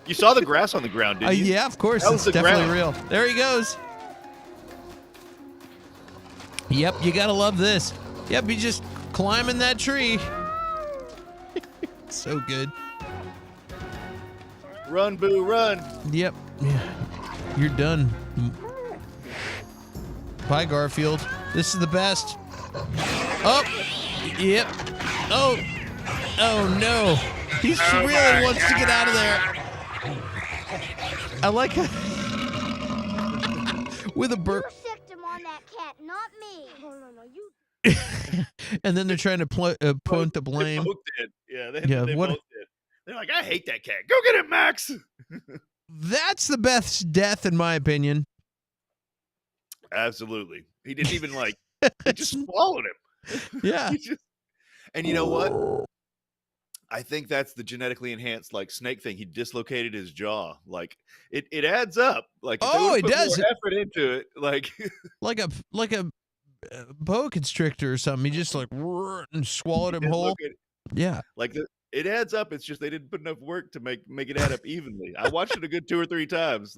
You saw the grass on the ground, didn't you? Yeah, of course. That it's was definitely real. There he goes. Yep, you gotta love this. Yep, he's just climbing that tree. So good. Run, Boo, run. Yep. Yeah. You're done. Bye, Garfield. This is the best. Oh. Yep. Oh. Oh, no. He really wants to get out of there. I like how with a burp. You sicked him on that cat, not me. No, you. And then they're trying to point the blame. They both did. Yeah, they what? both did. They're like, I hate that cat. Go get it, Max. That's the best death, in my opinion. Absolutely. He didn't even he just swallowed him. Yeah. And you know what? I think that's the genetically enhanced snake thing. He dislocated his jaw. It adds up. If it does. More effort into it. Like a boa constrictor or something. He just and swallowed him whole. Yeah. It adds up. It's just they didn't put enough work to make it add up evenly. I watched it a good 2 or 3 times.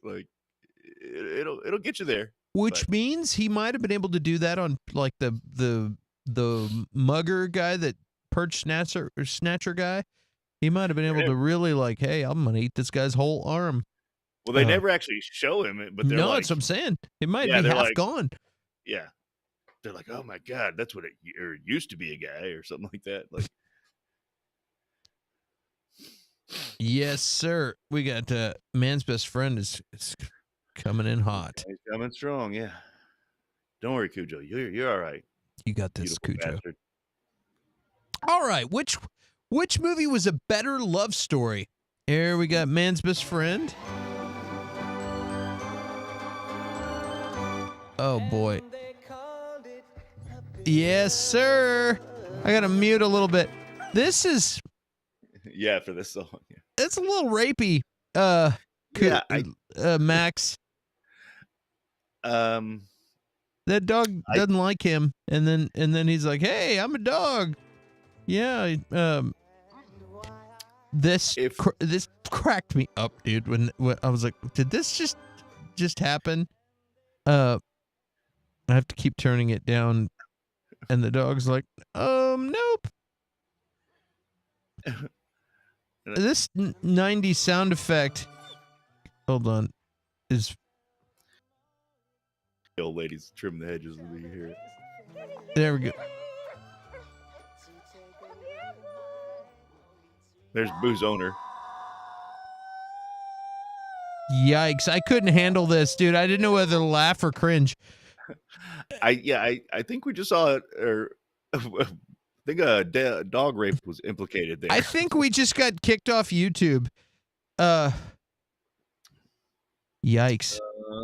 It'll get you there. Which means he might have been able to do that on the mugger guy, that perch snatcher guy. He might have been able to really hey, I'm gonna eat this guy's whole arm. Well, they never actually show him, but they're no, that's what I'm saying. It might be half gone. Yeah, they're like, oh my god, that's what it used to be, a guy or something like that. Yes, sir. We got man's best friend is coming in hot. He's coming strong. Yeah. Don't worry, Cujo. You're all right. You got this, Beautiful Cujo. bastard. All right. Which movie was a better love story? Here we got man's best friend. Oh boy. Yes, sir. I gotta mute a little bit. This is for this song. Yeah. It's a little rapey. Max. That dog doesn't like him, and then he's like, "Hey, I'm a dog." Yeah. This cracked me up, dude. When I was like, "Did this just happen?" I have to keep turning it down, and the dog's like, nope. This 90s sound effect, hold on, is the old ladies trim the hedges when you hear it. There we go. There's Boo's owner. Yikes! I couldn't handle this, dude. I didn't know whether to laugh or cringe. I think we just saw it, or I think a dog rape was implicated there. I think we just got kicked off YouTube. Yikes!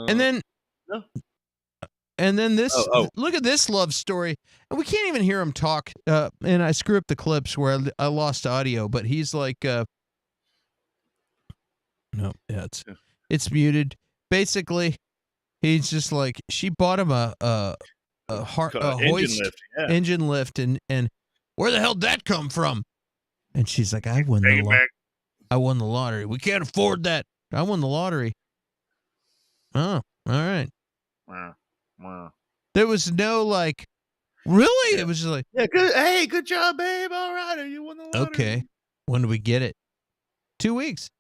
And then, no. And then this. Look at this love story, and we can't even hear him talk. And I screw up the clips where I lost audio, but he's like, no, yeah, it's muted. Basically, he's just like, she bought him a hoist engine lift, and where the hell did that come from? And she's like, I won the lottery. We can't afford that. I won the lottery. Oh, all right. Wow. There was no really? Yeah. It was just like, yeah, good. Hey, good job, babe. All right, you won the lottery. Okay, when do we get it? 2 weeks.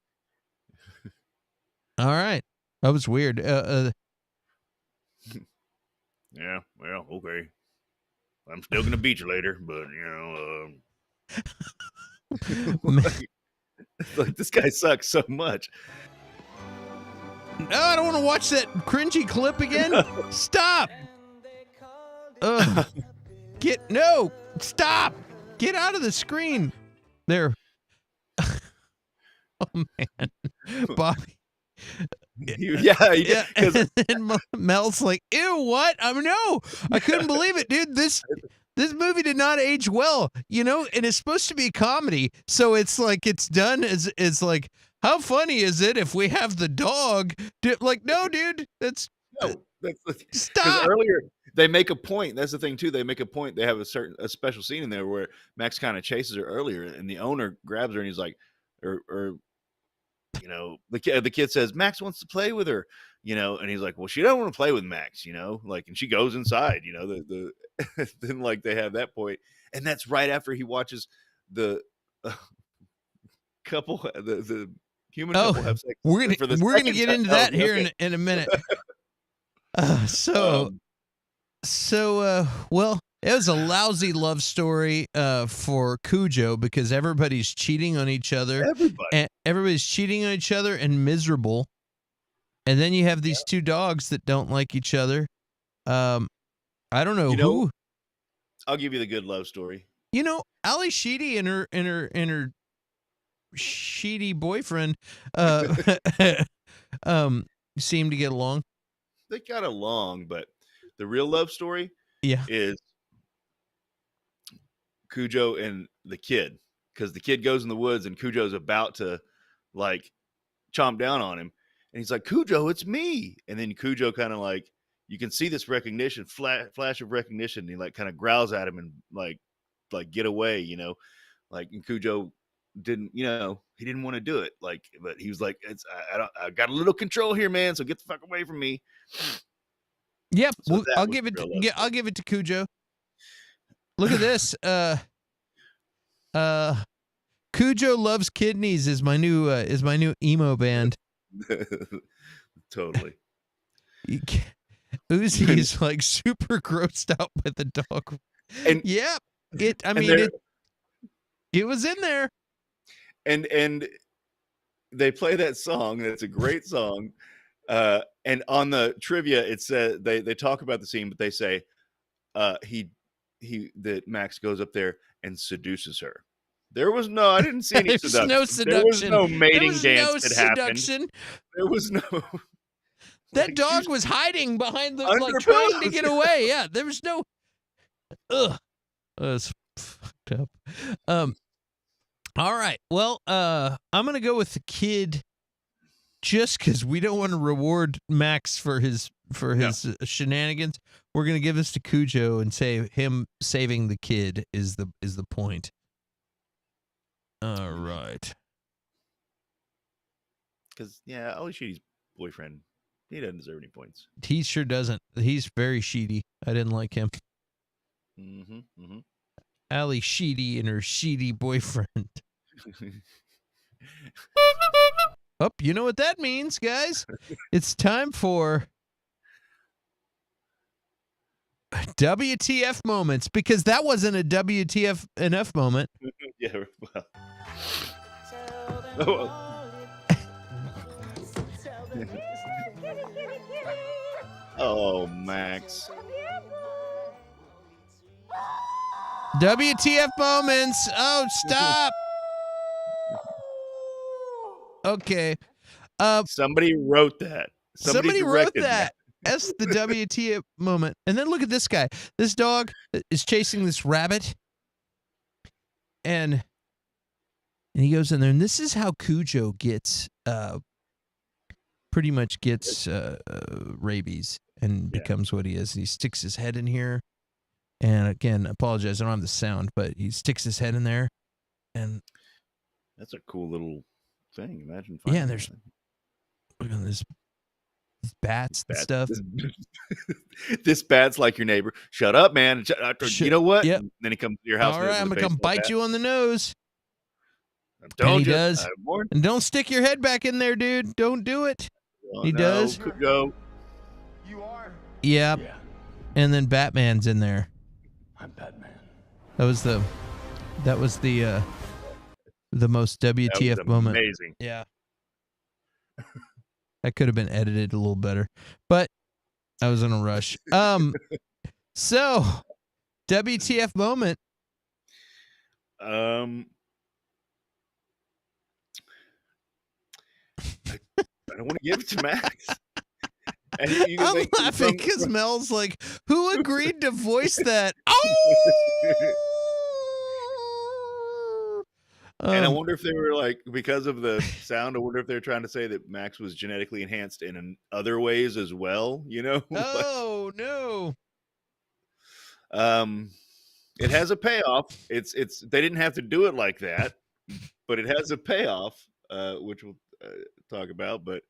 All right, that was weird. Yeah, well, okay. I'm still gonna beat you later, but this guy sucks so much. No, I don't want to watch that cringy clip again. Stop. Stop. Get out of the screen. There. Oh, man. Bobby. Yeah. And Mel's like, ew, what? No, I couldn't believe it, dude. This movie did not age well, and it's supposed to be a comedy. So it's it's done as like, how funny is it if we have the dog? No, dude, that's stop. Earlier they make a point. That's the thing too. They make a point. They have a special scene in there where Max kind of chases her earlier, and the owner grabs her, and he's like, the kid says Max wants to play with her, and he's like, well, she don't want to play with Max, and she goes inside, then they have that point, and that's right after he watches the couple, the human couple have sex we're for the gonna second get time. into that here Okay. in a minute. Well, it was a lousy love story for Cujo because everybody's cheating on each other. Everybody's cheating on each other and miserable. And then you have these two dogs that don't like each other. I don't know who. I'll give you the good love story. Ali Sheedy and her Sheedy boyfriend seem to get along. They got along, but the real love story is Cujo and the kid, because the kid goes in the woods and Cujo's about to like chomp down on him, and he's like, Cujo, it's me. And then Cujo kind of like, you can see this recognition, flash of recognition, and he like kind of growls at him and like get away, like, and Cujo didn't, he didn't want to do it, like, but he was like, I got a little control here, man, so get the fuck away from me. Yep, So I'll give it to Cujo. Look at this. Cujo Loves Kidneys is my new emo band. Totally. Uzi's like super grossed out by the dog. And it was in there. And they play that song. That's a great song. And on the trivia, it says they talk about the scene, but they say that Max goes up there and seduces her. I didn't see any seduction. No seduction. There was no mating dance that happened. There was no. That dog was hiding behind trying to get away. Yeah, there was no. Ugh, that's fucked up. All right. Well, I'm gonna go with the kid, just because we don't want to reward Max for his shenanigans. We're gonna give this to Cujo and say him saving the kid is the point. All right. Because Ali Sheedy's boyfriend, he doesn't deserve any points. He sure doesn't. He's very sheedy. I didn't like him. Ali Sheedy and her sheedy boyfriend. Oh, you know what that means, guys? It's time for WTF moments, because that wasn't a WTF enough moment. Yeah, well. Oh, Max. WTF moments. Oh, stop. Okay. Somebody wrote that. Somebody wrote that. That's the WTF moment. And then look at this guy. This dog is chasing this rabbit. And he goes in there. And this is how Cujo gets, pretty much gets rabies and becomes what he is. He sticks his head in here. And again, I apologize, I don't have the sound, but he sticks his head in there. And that's a cool little thing. Imagine. Yeah, and there's bats and stuff. This bat's like your neighbor. Shut up, man. You know what? Yep. And then he comes to your house. All right, I'm going to come bite you on the nose. Don't he does. And don't stick your head back in there, dude. Don't do it. He does. Cujo. You are? Yep. Yeah. And then Batman's in there. I'm Batman. That was the most WTF moment. Amazing. Yeah. That could have been edited a little better, but I was in a rush. So WTF moment. I don't want to give it to Max. I'm laughing because Mel's like, who agreed to voice that? And I wonder if they were like, because of the sound, I wonder if they're trying to say that Max was genetically enhanced in other ways as well, Oh, no. It has a payoff. It's they didn't have to do it like that, but it has a payoff, which we'll talk about, but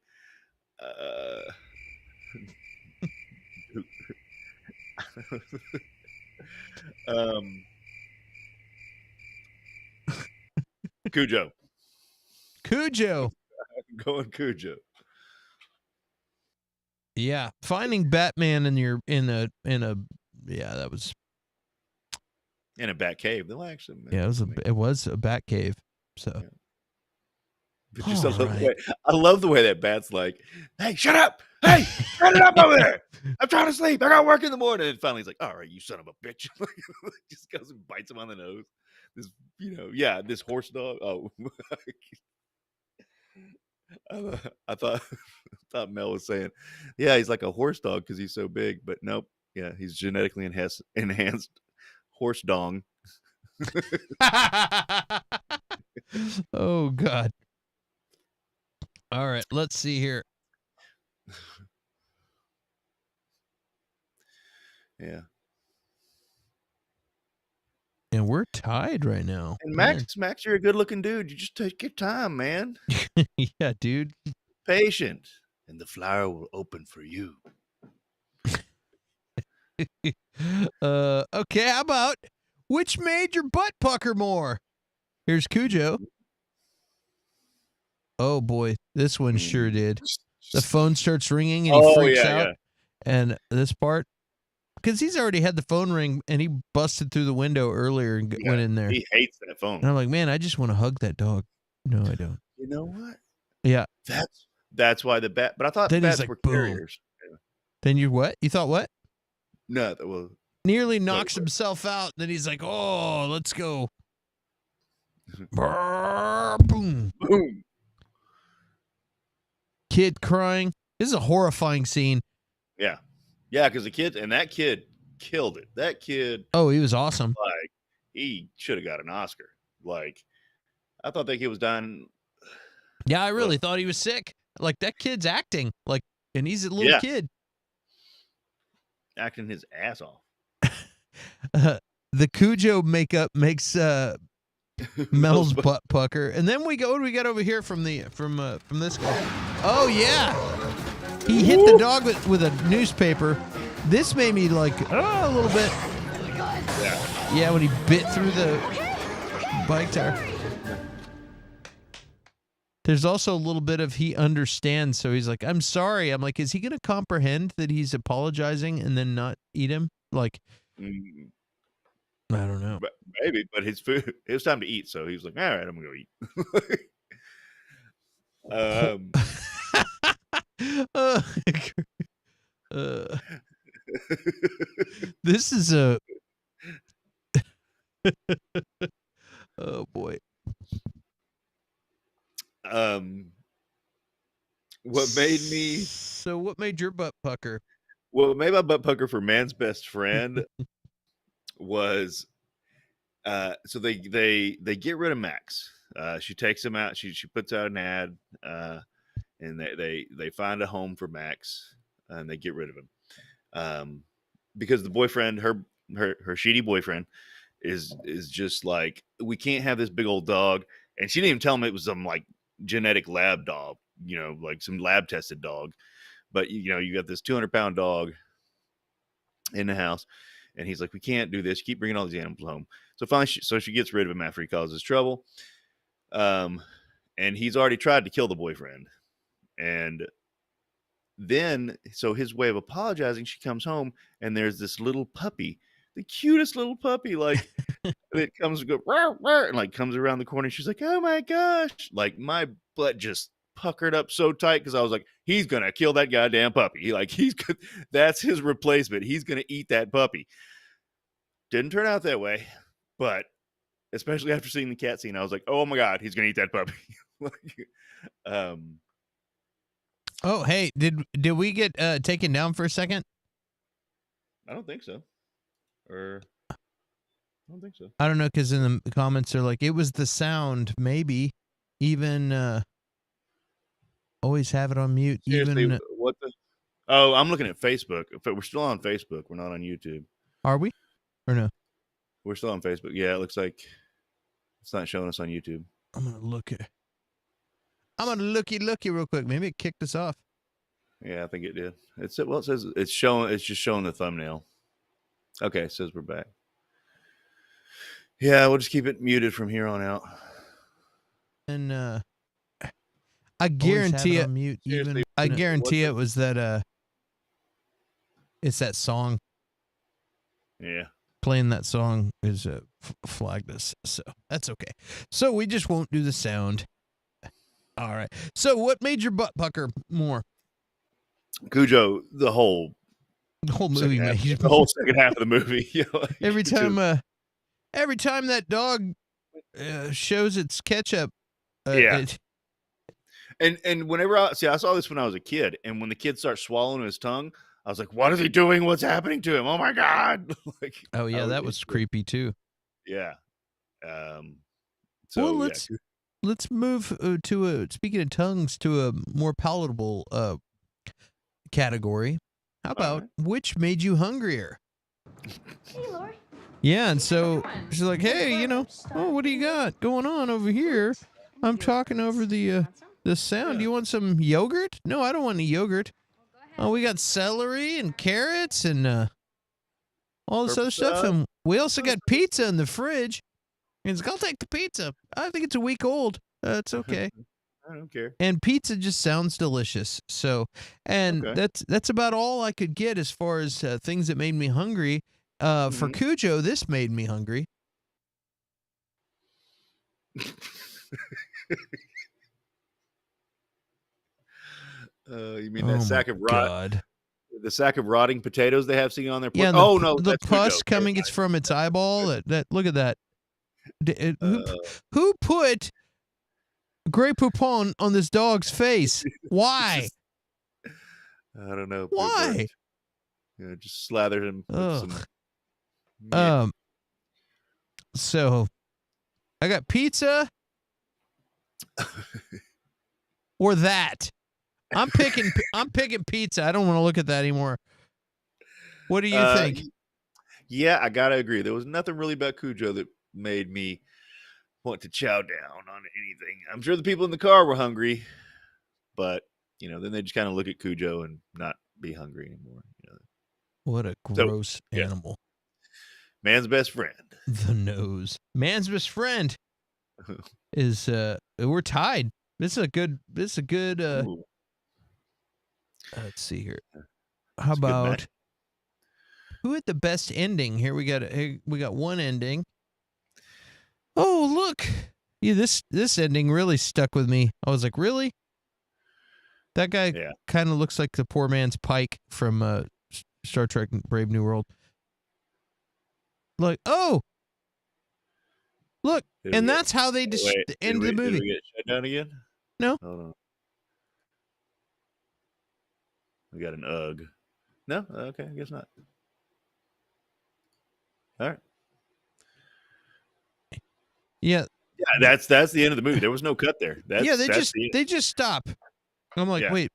Cujo. Cujo. Going Cujo. Yeah, finding Batman in a yeah, that was In a bat cave. They'll actually. yeah, it was a bat cave. So. Yeah. But just All right. I love the way that bat's like, hey, shut up. Hey, shut it up over there. I'm trying to sleep. I got work in the morning. And finally he's like, all right, you son of a bitch. Just goes and bites him on the nose. This, this horse dog. Oh, I thought Mel was saying, yeah, he's like a horse dog because he's so big, but nope. Yeah, he's genetically enhanced horse dong. Oh God. All right, let's see here. Yeah. And we're tied right now. And Max, you're a good-looking dude. You just take your time, man. Yeah, dude. Patient, and the flower will open for you. Okay, how about which made your butt pucker more? Here's Cujo. Oh boy, this one sure did. The phone starts ringing and he freaks out. Yeah. And this part, because he's already had the phone ring and he busted through the window earlier and went in there. He hates that phone. And I'm like, man, I just want to hug that dog. No, I don't. You know what? Yeah. That's why the bat. But I thought then bats like, were boom. carriers. Yeah. Then you what? You thought what? No, well, nearly knocks himself out. Then he's like, oh, let's go. Boom. Boom. Kid crying. This is a horrifying scene. Yeah. Yeah, because that kid killed it. That kid. Oh, he was awesome. Like, he should have got an Oscar. Like, I thought that kid was dying. Yeah, I really thought he was sick. Like, that kid's acting. Like, and he's a little kid. Acting his ass off. The Cujo makeup makes Mel's butt pucker. And then what do we got over here from this guy? Oh yeah. He hit the dog with a newspaper. This made me like a little bit. Yeah, when he bit through the bike tire. There's also a little bit of he understands, so he's like, I'm sorry. I'm like, is he gonna comprehend that he's apologizing and then not eat him? Like I don't know. Maybe, but his food, it was time to eat, so he was like, all right, I'm gonna go eat. This is a oh boy. What made your butt pucker? What made my butt pucker for man's best friend was so they get rid of Max. She takes him out, she puts out an ad, and they find a home for Max and they get rid of him. Because the boyfriend, her shitty boyfriend is just like, we can't have this big old dog. And she didn't even tell him it was some like genetic lab dog, like some lab tested dog. But you got this 200-pound dog in the house, and he's like, we can't do this. You keep bringing all these animals home. So finally, she gets rid of him after he causes trouble. And he's already tried to kill the boyfriend. And then, so his way of apologizing, she comes home and there's this little puppy, the cutest little puppy, like it comes and go rawr, rawr, and like comes around the corner. She's like, oh my gosh, like my butt just puckered up so tight because I was like, he's gonna kill that goddamn puppy. That's his replacement. He's gonna eat that puppy. Didn't turn out that way, but especially after seeing the cat scene, I was like, oh my god, he's gonna eat that puppy. Oh, hey, did we get taken down for a second? I don't think so. I don't think so. I don't know, because in the comments they're like, it was the sound, maybe. Even always have it on mute. Seriously, even what the? Oh, I'm looking at Facebook. We're still on Facebook. We're not on YouTube. Are we? Or no? We're still on Facebook. Yeah, it looks like it's not showing us on YouTube. I'm gonna look it. I'm gonna looky real quick. Maybe it kicked us off. Yeah, I think it did. It says it's showing. It's just showing the thumbnail. Okay, it says we're back. Yeah, we'll just keep it muted from here on out. And I guarantee it. Mute Seriously, I what's guarantee the- it was that. It's that song. Yeah. Playing that song is flagged us, so that's okay. So we just won't do the sound. All right. So what made your butt pucker more? Cujo, the whole movie made you the whole second half of the movie. You know, like, every just- time that dog shows its ketchup. Yeah. And whenever I saw this when I was a kid, and when the kid starts swallowing his tongue, I was like, "What is he doing? What's happening to him? Oh my god!" Like, oh yeah, that was creepy too. Yeah. So well, let's move to speaking of tongues to a more palatable category. How about which made you hungrier? Hey, Lori. Yeah, and so she's like, "Hey, oh, what do you got going on over here? I'm talking over the sound. Do you want some yogurt? No, I don't want any yogurt. Oh, we got celery and carrots and all this other stuff, and we also got pizza in the fridge." And he's like, "I'll take the pizza. I think it's a week old. It's okay." I don't care. And pizza just sounds delicious. So, and that's about all I could get as far as things that made me hungry. For Cujo, this made me hungry. You mean that sack of the sack of rotting potatoes they have sitting on their plate? Yeah, oh no, the that's pus Cujo. coming it's from its eyeball. That look at that. Who put Grey Poupon on this dog's face? Why? I don't know. Why? Just slather him with some. So I got pizza or that. I'm picking pizza. I don't want to look at that anymore. What do you think? Yeah, I gotta agree. There was nothing really about Cujo that made me want to chow down on anything. I'm sure the people in the car were hungry, but then they just kind of look at Cujo and not be hungry anymore. What a gross animal. Man's best friend. The nose. Man's best friend is we're tied. This is a good let's see here. How about who had the best ending? Here we got one ending. Oh, look. Yeah, this ending really stuck with me. I was like, really? That guy kind of looks like the poor man's Pike from Star Trek Brave New World. Like, oh, look, and that's how they just end the movie. Did we get shut down again? No. Hold on. We got an UG. No? Okay, I guess not. All right. Yeah. Yeah, that's the end of the movie. There was no cut there. They just stop. I'm like, wait.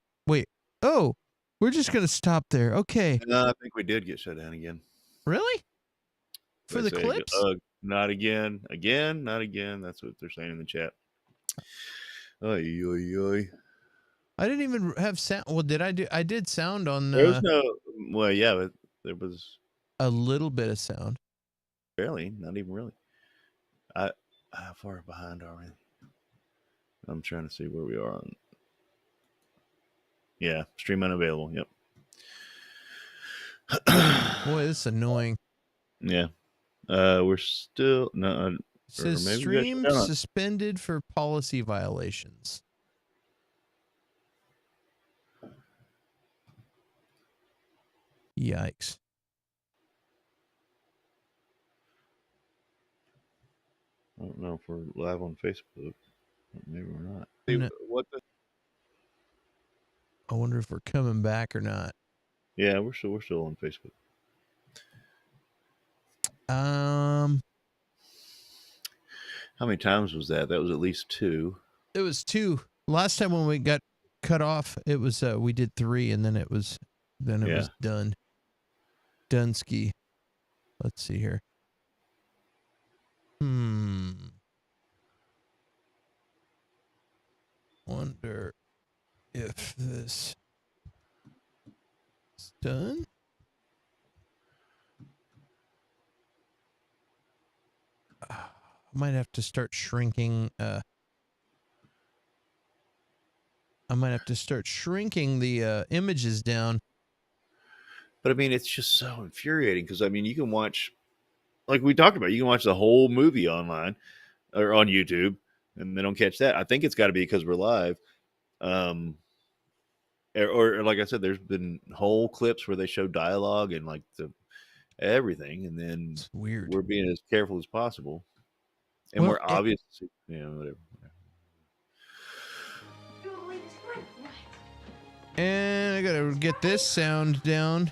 Oh, we're just gonna stop there. Okay. No, I think we did get shut down again. Really? For the clips? Not again. Again, not again. That's what they're saying in the chat. Oy, oy, oy. I didn't even have sound. Well, did I do? I did sound on. There was no. Well, yeah, but there was a little bit of sound. Barely, not even really. How far behind are we? I'm trying to see where we are on. Yeah, stream unavailable. Yep. Boy, this is annoying. Yeah. We're still no. It says stream suspended for policy violations. Yikes. I don't know if we're live on Facebook. Maybe we're not. No. What the? I wonder if we're coming back or not. Yeah, we're still on Facebook. How many times was that? That was at least 2. It was 2. Last time when we got cut off, it was we did 3, and then it was done. Dunsky. Let's see here. Wonder if this is done. I might have to start shrinking I might have to start shrinking the images down. But I mean, it's just so infuriating because I mean, you can watch, like we talked about, you can watch the whole movie online or on YouTube, and they don't catch that. I think it's got to be because we're live. Or like I said, there's been whole clips where they show dialogue and like everything, and then It's weird. we're being as careful as possible, and we're obviously, whatever. And I gotta get this sound down.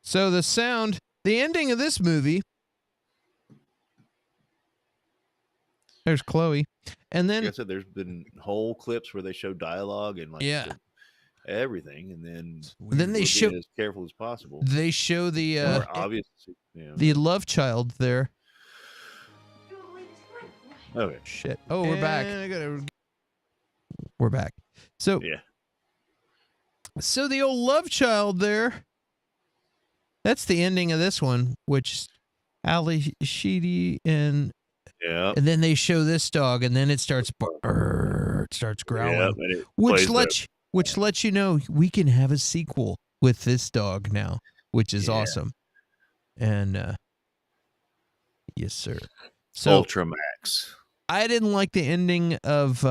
So the sound, the ending of this movie. There's Chloe, and then Like I said, there's been whole clips where they show dialogue and like everything, and then they we're show being as careful as possible. They show the we're obviously, the love child there. Okay. Shit. Oh, we're back. We're back. So yeah. So the old love child there. That's the ending of this one, which Ali Sheedy and then they show this dog, and then it starts growling, which lets you know we can have a sequel with this dog now, which is awesome. And yes, sir. So Ultramax. I didn't like the ending of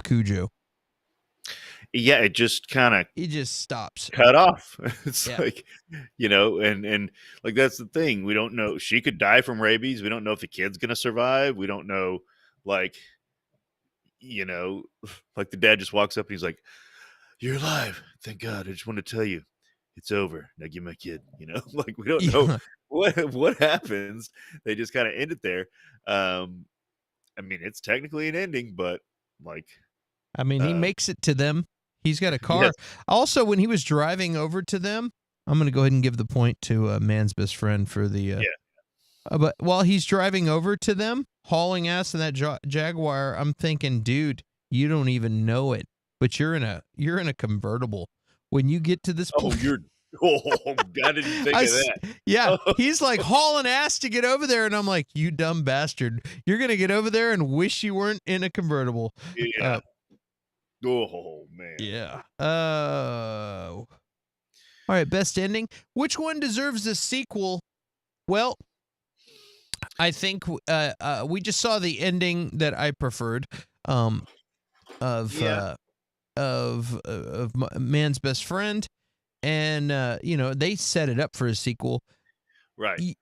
Cujo. Yeah, it just kind of stops, cut off. It's like, and like that's the thing. We don't know. She could die from rabies. We don't know if the kid's gonna survive. We don't know, like, like the dad just walks up and he's like, "You're alive, thank God. I just want to tell you, it's over. Now give my kid." Like we don't know what happens. They just kind of end it there. I mean, it's technically an ending, but like, I mean, he makes it to them. He's got a car. Yes. Also, when he was driving over to them, I'm going to go ahead and give the point to Man's Best Friend for the. But while he's driving over to them, hauling ass in that Jaguar, I'm thinking, dude, you don't even know it, but you're in a convertible. When you get to this point, I didn't think of that. Yeah, he's like hauling ass to get over there, and I'm like, you dumb bastard, you're gonna get over there and wish you weren't in a convertible. Yeah. Oh man. Yeah. All right, best ending. Which one deserves a sequel? Well, I think we just saw the ending that I preferred of Man's Best Friend, and they set it up for a sequel. Right.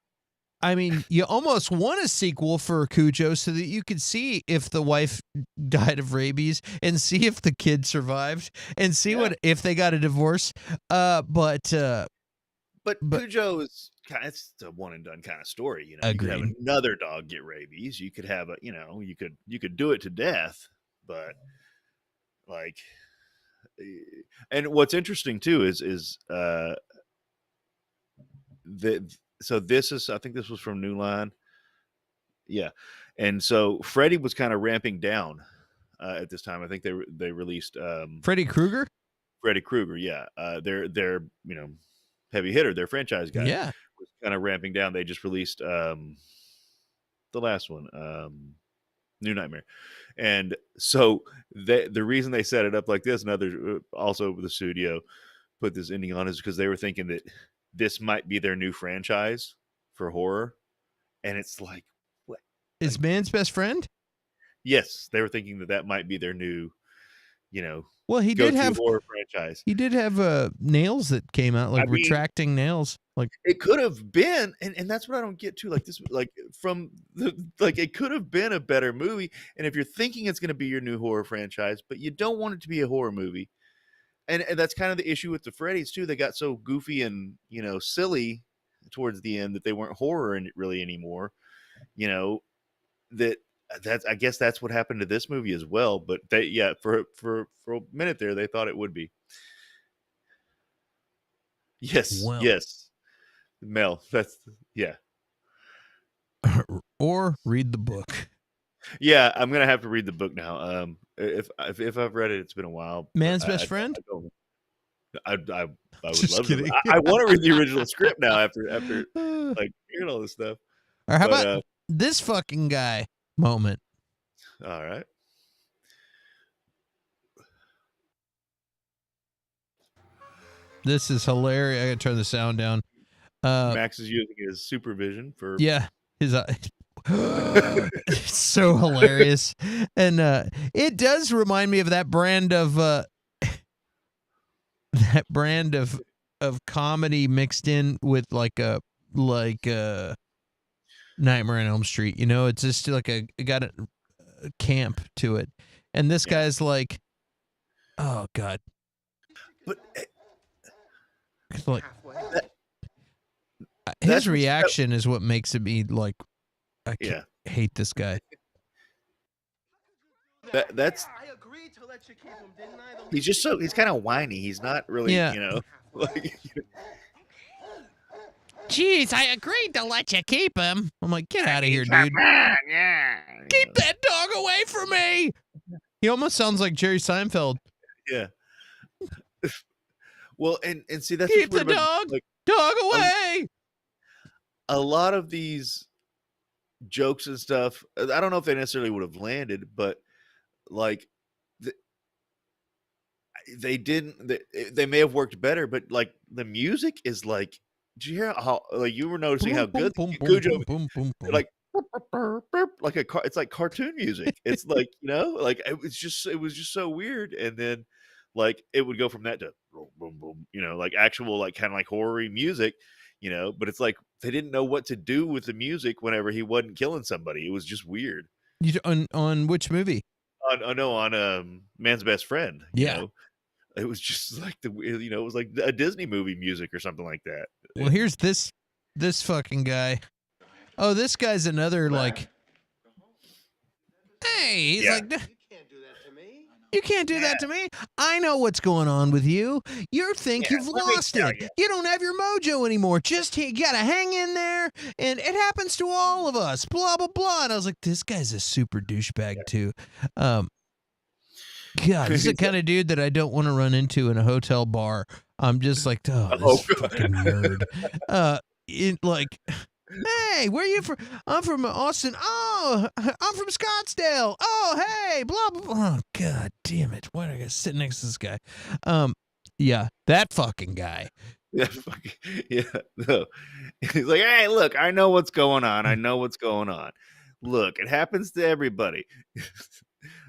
I mean, you almost want a sequel for Cujo so that you could see if the wife died of rabies and see if the kid survived and see if they got a divorce. But Cujo is it's a one and done kind of story. You could have another dog get rabies. You could have you could do it to death, but like, and what's interesting too is so this is, I think this was from New Line. Yeah. And so Freddy was kind of ramping down at this time. I think they released Freddy Krueger? Freddy Krueger, yeah. Their heavy hitter, their franchise guy was kind of ramping down. They just released the last one, New Nightmare. And so the reason they set it up like this, and others also the studio put this ending on, is because they were thinking that this might be their new franchise for horror. And it's like, what? Is Man's Best Friend? Yes, they were thinking that might be their new, well, he did have horror franchise. He did have nails that came out, like retracting nails. Like it could have been, and that's what I don't get to. Like this, like from it could have been a better movie. And if you're thinking it's going to be your new horror franchise, but you don't want it to be a horror movie. And that's kind of the issue with the Freddys too. They got so goofy and silly towards the end that they weren't horror really anymore. That's I guess that's what happened to this movie as well. But for a minute there they thought it would be. Yes, yes, Mel. That's or read the book. Yeah, I'm gonna have to read the book now. If I've read it, it's been a while. Man's Best Friend. I would love to. I want to read the original script now after like hearing all this stuff. Or how about this fucking guy moment? All right. This is hilarious. I gotta turn the sound down. Max is using his supervision for. Yeah, his it's so hilarious, and it does remind me of that brand of comedy mixed in with like a Nightmare on Elm Street. You know, it's just like it got a camp to it, and this guy's like, oh god, But it's like his reaction is what makes it be like, I hate this guy. That's. He's just he's kind of whiny. He's not really, you know, like. Jeez, I agreed to let you keep him. I'm like, get out of here, dude. Yeah. Keep that dog away from me. He almost sounds like Jerry Seinfeld. Yeah. Well, and see, that's keep the dog, dog away. A lot of these jokes and stuff, I don't know if they necessarily would have landed, but like they didn't. They may have worked better, but like the music is like. Did you hear how like you were noticing how good Cujo like it's like cartoon music. It's like, you know, like it was just so weird. And then like it would go from that to boom, boom, boom, you know, like actual like kind of like horror music, you know, but it's like they didn't know what to do with the music whenever he wasn't killing somebody. It was just weird. On which movie? On Man's Best Friend. Yeah. You know? It was just like it was like a Disney movie music or something like that. Well, here's this fucking guy. Oh, this guy's another like. Hey, he's like. You can't do that to me. I know what's going on with you. You think you've lost it. You don't have your mojo anymore. Just you gotta hang in there, and it happens to all of us. Blah blah blah. And I was like, this guy's a super douchebag too. God, this is the kind of dude that I don't want to run into in a hotel bar. I'm just like, this fucking nerd. Hey, where are you from? I'm from Austin. Oh, I'm from Scottsdale. Oh, hey, blah, blah, blah. Oh, God damn it. Why do I gotta sit next to this guy? Yeah, that fucking guy. Yeah, no. He's like, hey, look, I know what's going on. Look, it happens to everybody.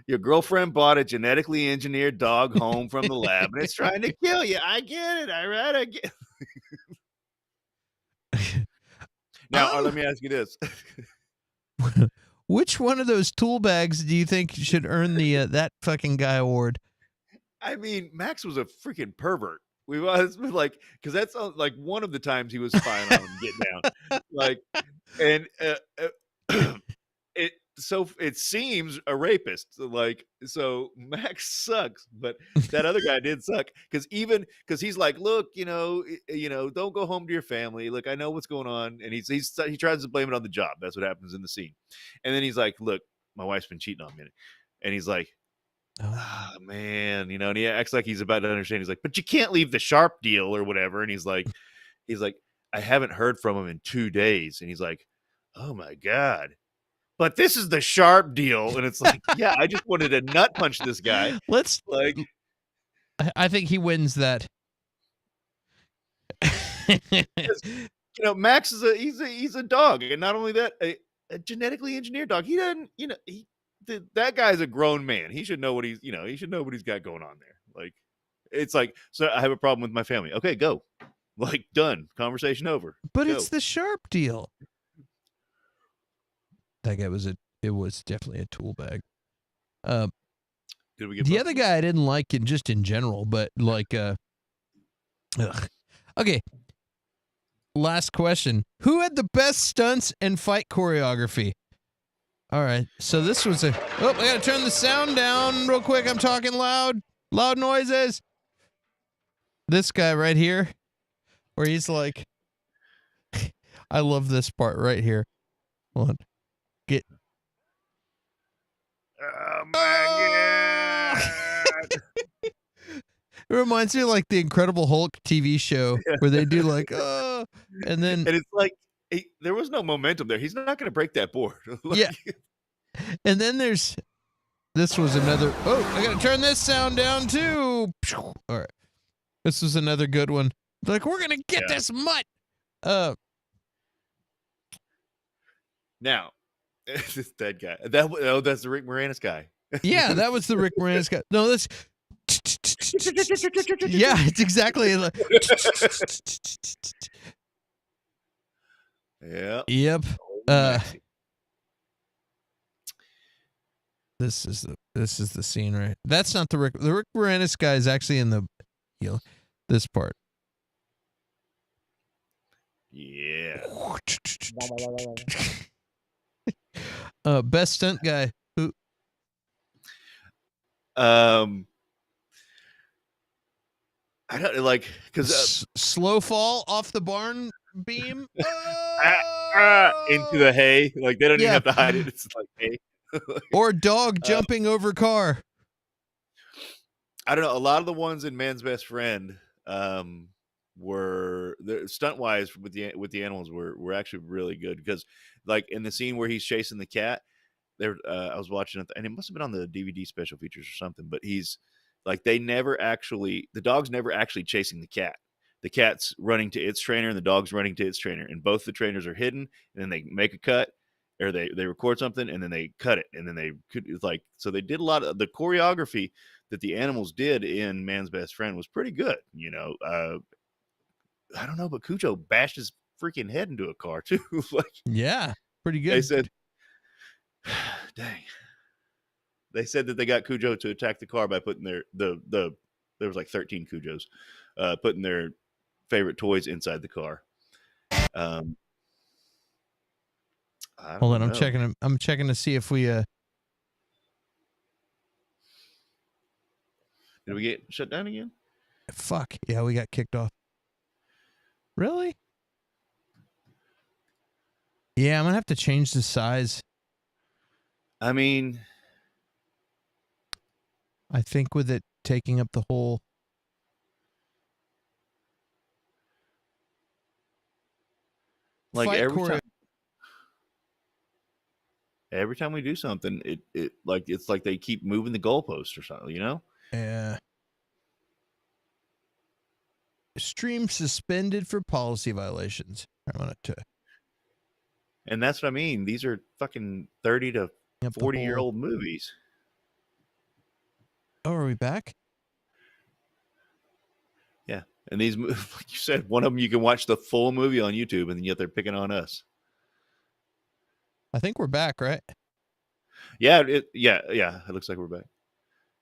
Your girlfriend bought a genetically engineered dog home from the lab, and it's trying to kill you. I get it. All right, I get it. Now, let me ask you this. Which one of those tool bags do you think should earn the that fucking guy award? I mean, Max was a freaking pervert. We was like, because that's like one of the times he was spying on him getting down. Like, and it seems a rapist. Like, so Max sucks, but that other guy did suck because he's like, look, you know, don't go home to your family. Look, I know what's going on, and he tries to blame it on the job. That's what happens in the scene, and then he's like, look, my wife's been cheating on me, and he's like, oh man, you know, and he acts like he's about to understand. He's like, but you can't leave the Sharp deal or whatever, and he's like, I haven't heard from him in 2 days, and he's like, oh my god. But this is the Sharp deal. And it's like, yeah, I just wanted to nut punch this guy. I think he wins that. You know, Max is he's a dog. And not only that, a genetically engineered dog. He doesn't, you know, that guy's a grown man. He should know what he's got going on there. Like, it's like, so I have a problem with my family. Okay, go. Like, done. Conversation over. But go. It's the Sharp deal. That guy it was definitely a tool bag. Did we get the other guy I didn't like in general, but like okay. Last question. Who had the best stunts and fight choreography? All right. So this was I gotta turn the sound down real quick. I'm talking loud noises. This guy right here, where he's like, I love this part right here. Hold on. Get. Oh my god! It reminds me of like the Incredible Hulk TV show where they do like, and then and it's like there was no momentum there. He's not going to break that board. Yeah. And then there's this was another. Oh, I gotta turn this sound down too. All right, this was another good one. Like, we're gonna get this mutt. Now, this dead guy. That's the Rick Moranis guy. Yeah, that was the Rick Moranis guy. No, this. Yeah, it's exactly. Yeah. Yep. Maxie. This is the scene, right? That's not the Rick Moranis guy is actually in the, this part. Yeah. Best stunt guy. Who? I don't like because slow fall off the barn beam into the hay. Like they don't even have to hide it. It's like hay. Or dog jumping over car. I don't know. A lot of the ones in Man's Best Friend were stunt wise with the animals were actually really good because like in the scene where he's chasing the cat, there I was watching it and it must have been on the DVD special features or something. But he's like the dog's never actually chasing the cat. The cat's running to its trainer and the dog's running to its trainer, and both the trainers are hidden. And then they make a cut. Or they record something and then they cut it and then so they did a lot of the choreography that the animals did in Man's Best Friend was pretty good. I don't know, but Cujo bashed his freaking head into a car too. Yeah, pretty good. They said, dang. They said that they got Cujo to attack the car by putting there was like 13 Cujos, putting their favorite toys inside the car. Hold on, I'm checking. I'm checking to see if we. Did we get shut down again? Fuck yeah, we got kicked off. Really? Yeah, I'm gonna have to change the size. I mean, I think with it taking up the whole. Like every time we do something, it's like they keep moving the goalpost or something, Yeah. Stream suspended for policy violations. I want to. And that's what I mean. These are fucking 30 to 40-year-old movies. Oh, are we back? Yeah. And these, like you said, one of them you can watch the full movie on YouTube, and yet they're picking on us. I think we're back, right? Yeah, it looks like we're back.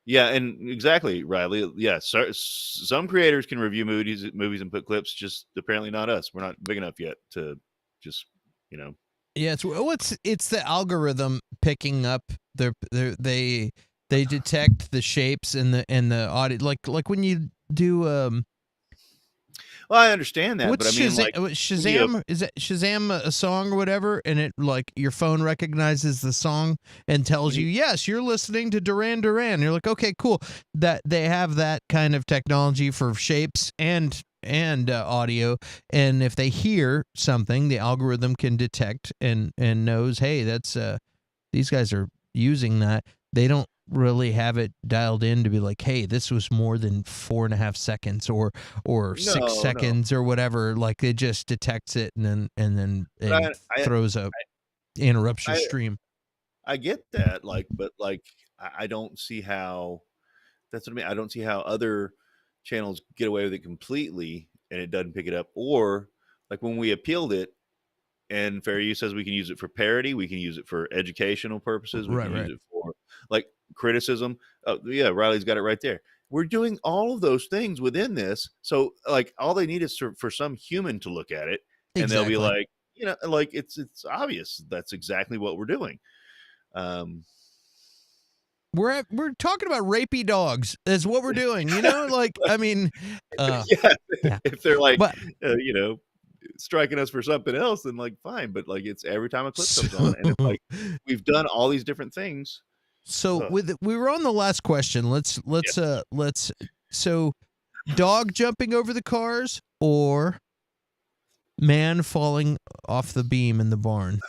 Yeah, and exactly, Riley. Yeah, some creators can review movies and put clips. Just apparently not us. We're not big enough yet to just, Yeah, it's the algorithm picking up they detect the shapes and the audio, like when you do Well, I understand that, what's but I mean, Shazam? Is it Shazam a song or whatever? And it like your phone recognizes the song and tells you, yes, you're listening to Duran Duran. You're like, okay, cool. That they have that kind of technology for shapes and audio, and if they hear something, the algorithm can detect and knows, hey, that's these guys are using that. They don't really have it dialed in to be like, hey, this was more than 4.5 seconds or 6 seconds or whatever. Like it just detects it and then throws a interrupts your stream. I get that, but I don't see how. That's what I mean. I don't see how other channels get away with it completely and it doesn't pick it up. Or like when we appealed it, and Fair Use says we can use it for parody, we can use it for educational purposes, we can use it for like criticism. Oh yeah, Riley's got it right there. We're doing all of those things within this, so like all they need is for some human to look at it, and they'll be like, like it's obvious that's exactly what we're doing. We're talking about rapey dogs is what we're doing, like I mean, if they're like, striking us for something else, then like fine, but like it's every time a clip comes on, and it's like we've done all these different things. So we were on the last question. Let's so dog jumping over the cars or man falling off the beam in the barn.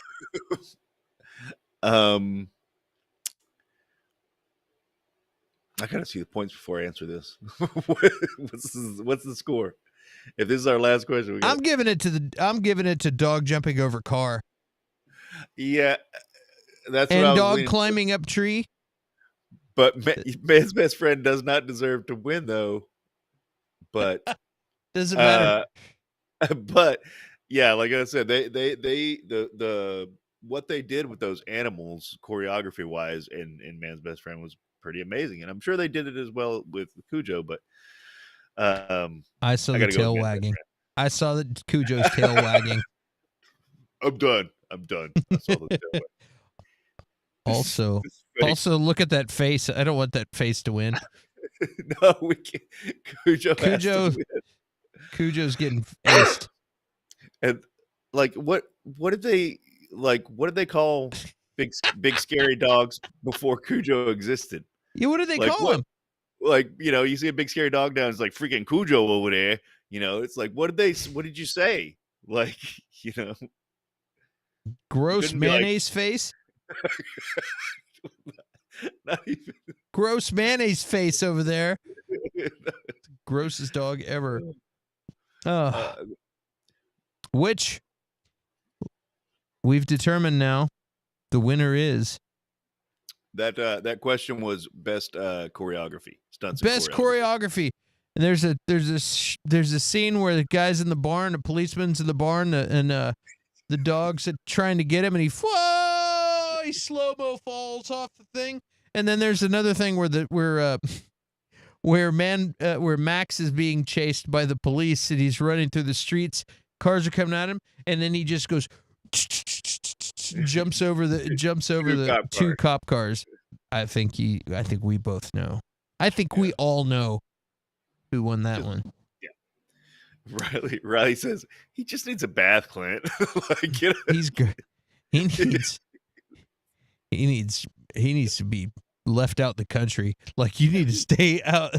I gotta see the points before I answer this. What's the score? If this is our last question, I'm giving it to dog jumping over car. Yeah, that's and what I was dog leaning climbing up tree. But man's best friend does not deserve to win, though. But doesn't matter. But yeah, like I said, the what they did with those animals, choreography wise, in Man's Best Friend was pretty amazing, and I'm sure they did it as well with Cujo. But I saw the tail wagging. I saw the Cujo's tail wagging. I'm done. I saw the tail wagging. Also, look at that face. I don't want that face to win. No, we can't. Cujo's getting aced. And like, what did they call big scary dogs before Cujo existed? Yeah, what did they call him? Like, you see a big scary dog now, it's like freaking Cujo over there. It's like, what did you say? Like, gross mayonnaise face. Not even. Gross mayonnaise face over there. Grossest dog ever. Which we've determined now the winner is. That question was best choreography. Stunts. Best choreography. And there's a scene where the guy's in the barn, the policeman's in the barn, and the dog's trying to get him, and he slow-mo falls off the thing. And then there's another thing where Max is being chased by the police, and he's running through the streets. Cars are coming at him, and then he just goes, jumps over the two cop cars. I think we both know. I think we all know who won that one. Yeah. Riley says he just needs a bath, Clint. He's good. He needs to be left out the country. Like, you need to stay out.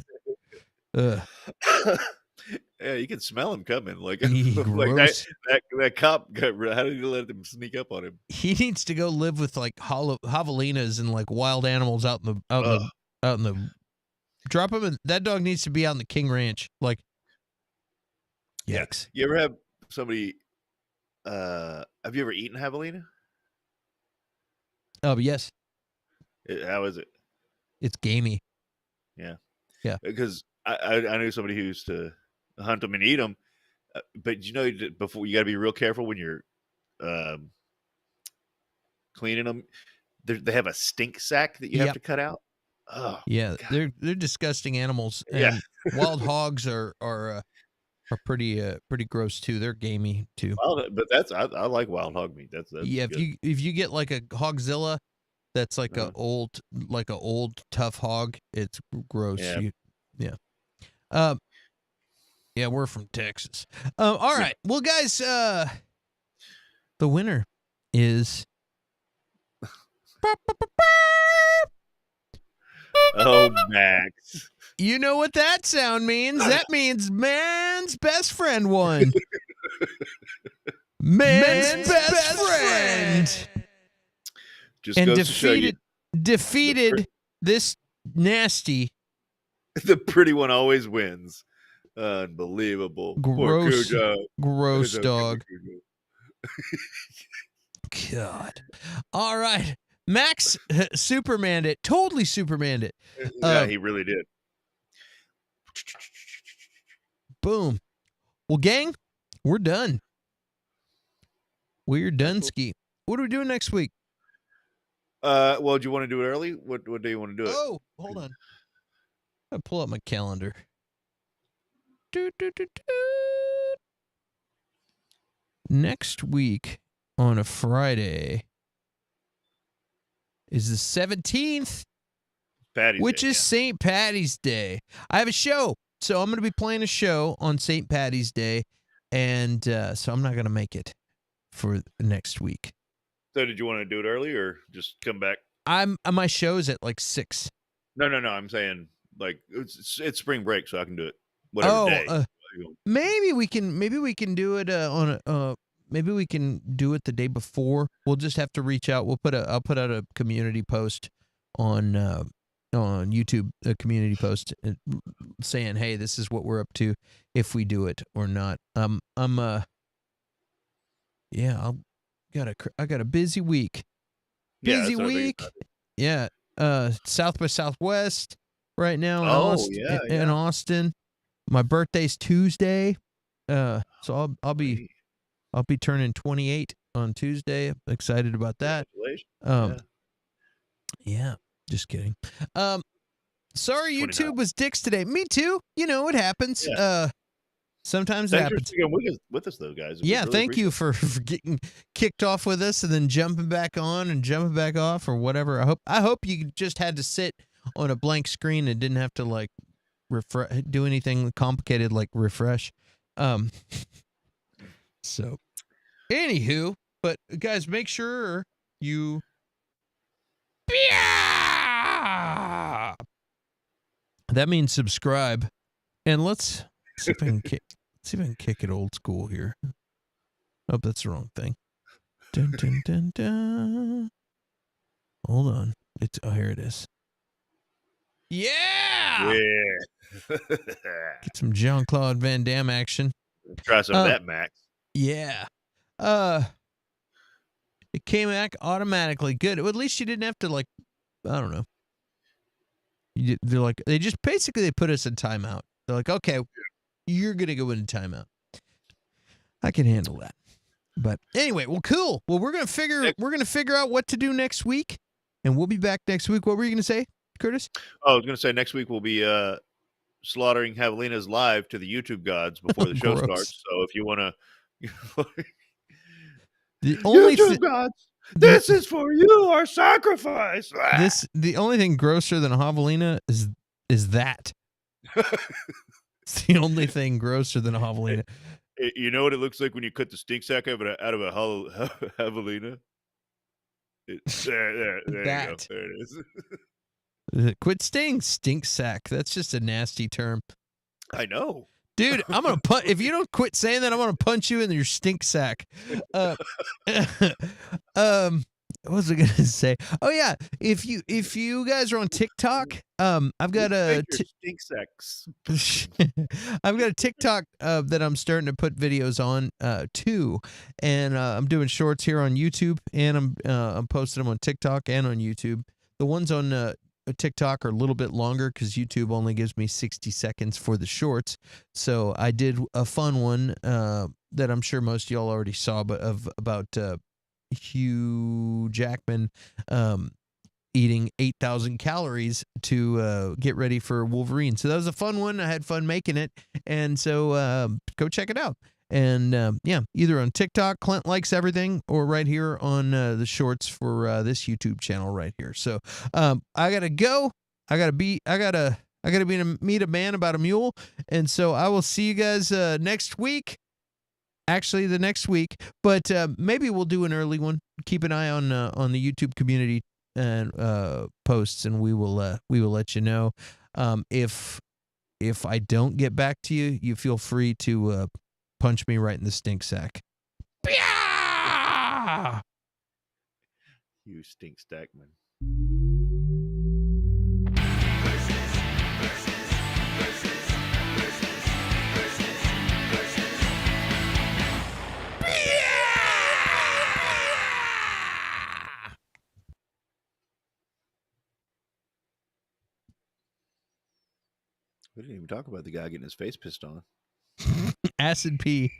Yeah, you can smell him coming. Like, gross. that cop how did he let them sneak up on him? He needs to go live with like javelinas and like wild animals out in the drop him in. That dog needs to be out in the King Ranch. Like, yikes. You ever have somebody have you ever eaten javelina? Oh, yes. How is it? It's gamey. Yeah. Because I knew somebody who used to hunt them and eat them, but before you got to be real careful when you're cleaning them. They have a stink sac that you have to cut out. Oh, yeah, God. They're disgusting animals, and wild hogs are pretty gross too. They're gamey too. But I like wild hog meat. That's If you get like a hogzilla, that's like a old tough hog. It's gross. Yeah, we're from Texas. All right. Well, guys, the winner is. Oh, Max. You know what that sound means? That means Man's Best Friend won. Man's best friend. Just and defeated this nasty. The pretty one always wins. Unbelievable. Gross dog. God. All right. Max Supermaned it. Totally Supermaned it. Yeah, he really did. Boom. Well, gang, we're done. We're done ski. What are we doing next week? Well, do you want to do it early? What day you want to do it? Oh, hold on. I'll pull up my calendar. Next week on a Friday is the 17th, which is St. Patty's Day. I have a show, so I'm going to be playing a show on St. Patty's Day, and so I'm not going to make it for next week. So did you want to do it early or just come back? My show's at like 6. No. I'm saying like it's spring break, so I can do it whatever day. Maybe we can do it maybe we can do it the day before. We'll just have to reach out. I'll put out a community post on on YouTube, a community post saying, "Hey, this is what we're up to, if we do it or not." Yeah, I got a busy week. Busy that's what I figured. week. Yeah. South by Southwest right now in Oh, Austin. yeah, In yeah. Austin. My birthday's Tuesday. So I'll be turning 28 on Tuesday. I'm excited about that. Congratulations. Yeah. Just kidding. Sorry 29. YouTube was dicks today. Me too. You know, it happens. Yeah. Sometimes it Thanks for happens. sticking with us, though, guys. We Yeah, really thank you appreciate for getting kicked off with us and then jumping back on and jumping back off or whatever. I hope you just had to sit on a blank screen and didn't have to like do anything complicated like refresh. So anywho, but guys, make sure you that means subscribe. And let's see if I can kick it old school here. Oh, that's the wrong thing. Dun, dun, dun, dun. Hold on. Here it is. Yeah. Get some Jean-Claude Van Damme action. Try some of that, Max. Yeah. It came back automatically. Good. At least you didn't have to, like, I don't know. They're like, they put us in timeout. They're like, okay, you're going to go into timeout. I can handle that. But anyway, well, cool. Well, we're gonna figure out what to do next week, and we'll be back next week. What were you gonna say, Curtis? Oh, I was gonna say next week we'll be slaughtering javelinas live to the YouTube gods before the show starts. So if you want to, the only YouTube gods, this is for you, our sacrifice. The only thing grosser than a javelina is that. It's the only thing grosser than a javelina. You know what it looks like when you cut the stink sack out of a javelina? There you go. There it is. Quit saying stink sack. That's just a nasty term. I know. Dude, I'm going to if you don't quit saying that, I'm going to punch you in your stink sack. What was I going to say? Oh yeah, if you guys are on TikTok, I've got a stink sacks. I've got a TikTok that I'm starting to put videos on too, and I'm doing shorts here on YouTube, and I'm posting them on TikTok and on YouTube. The ones on TikTok are a little bit longer because YouTube only gives me 60 seconds for the shorts. So I did a fun one that I'm sure most of y'all already saw, but about Hugh Jackman eating 8,000 calories to get ready for Wolverine. So that was a fun one. I had fun making it, and so go check it out. And yeah, either on TikTok, Clint Likes Everything, or right here on the shorts for this YouTube channel right here. So I gotta go. I gotta be meet a man about a mule, and so I will see you guys next week. Actually, the next week, but maybe we'll do an early one. Keep an eye on the YouTube community and posts, and we will let you know. If I don't get back to you, you feel free to punch me right in the stink sack. You stink stackman. We didn't even talk about the guy getting his face pissed on. Acid pee.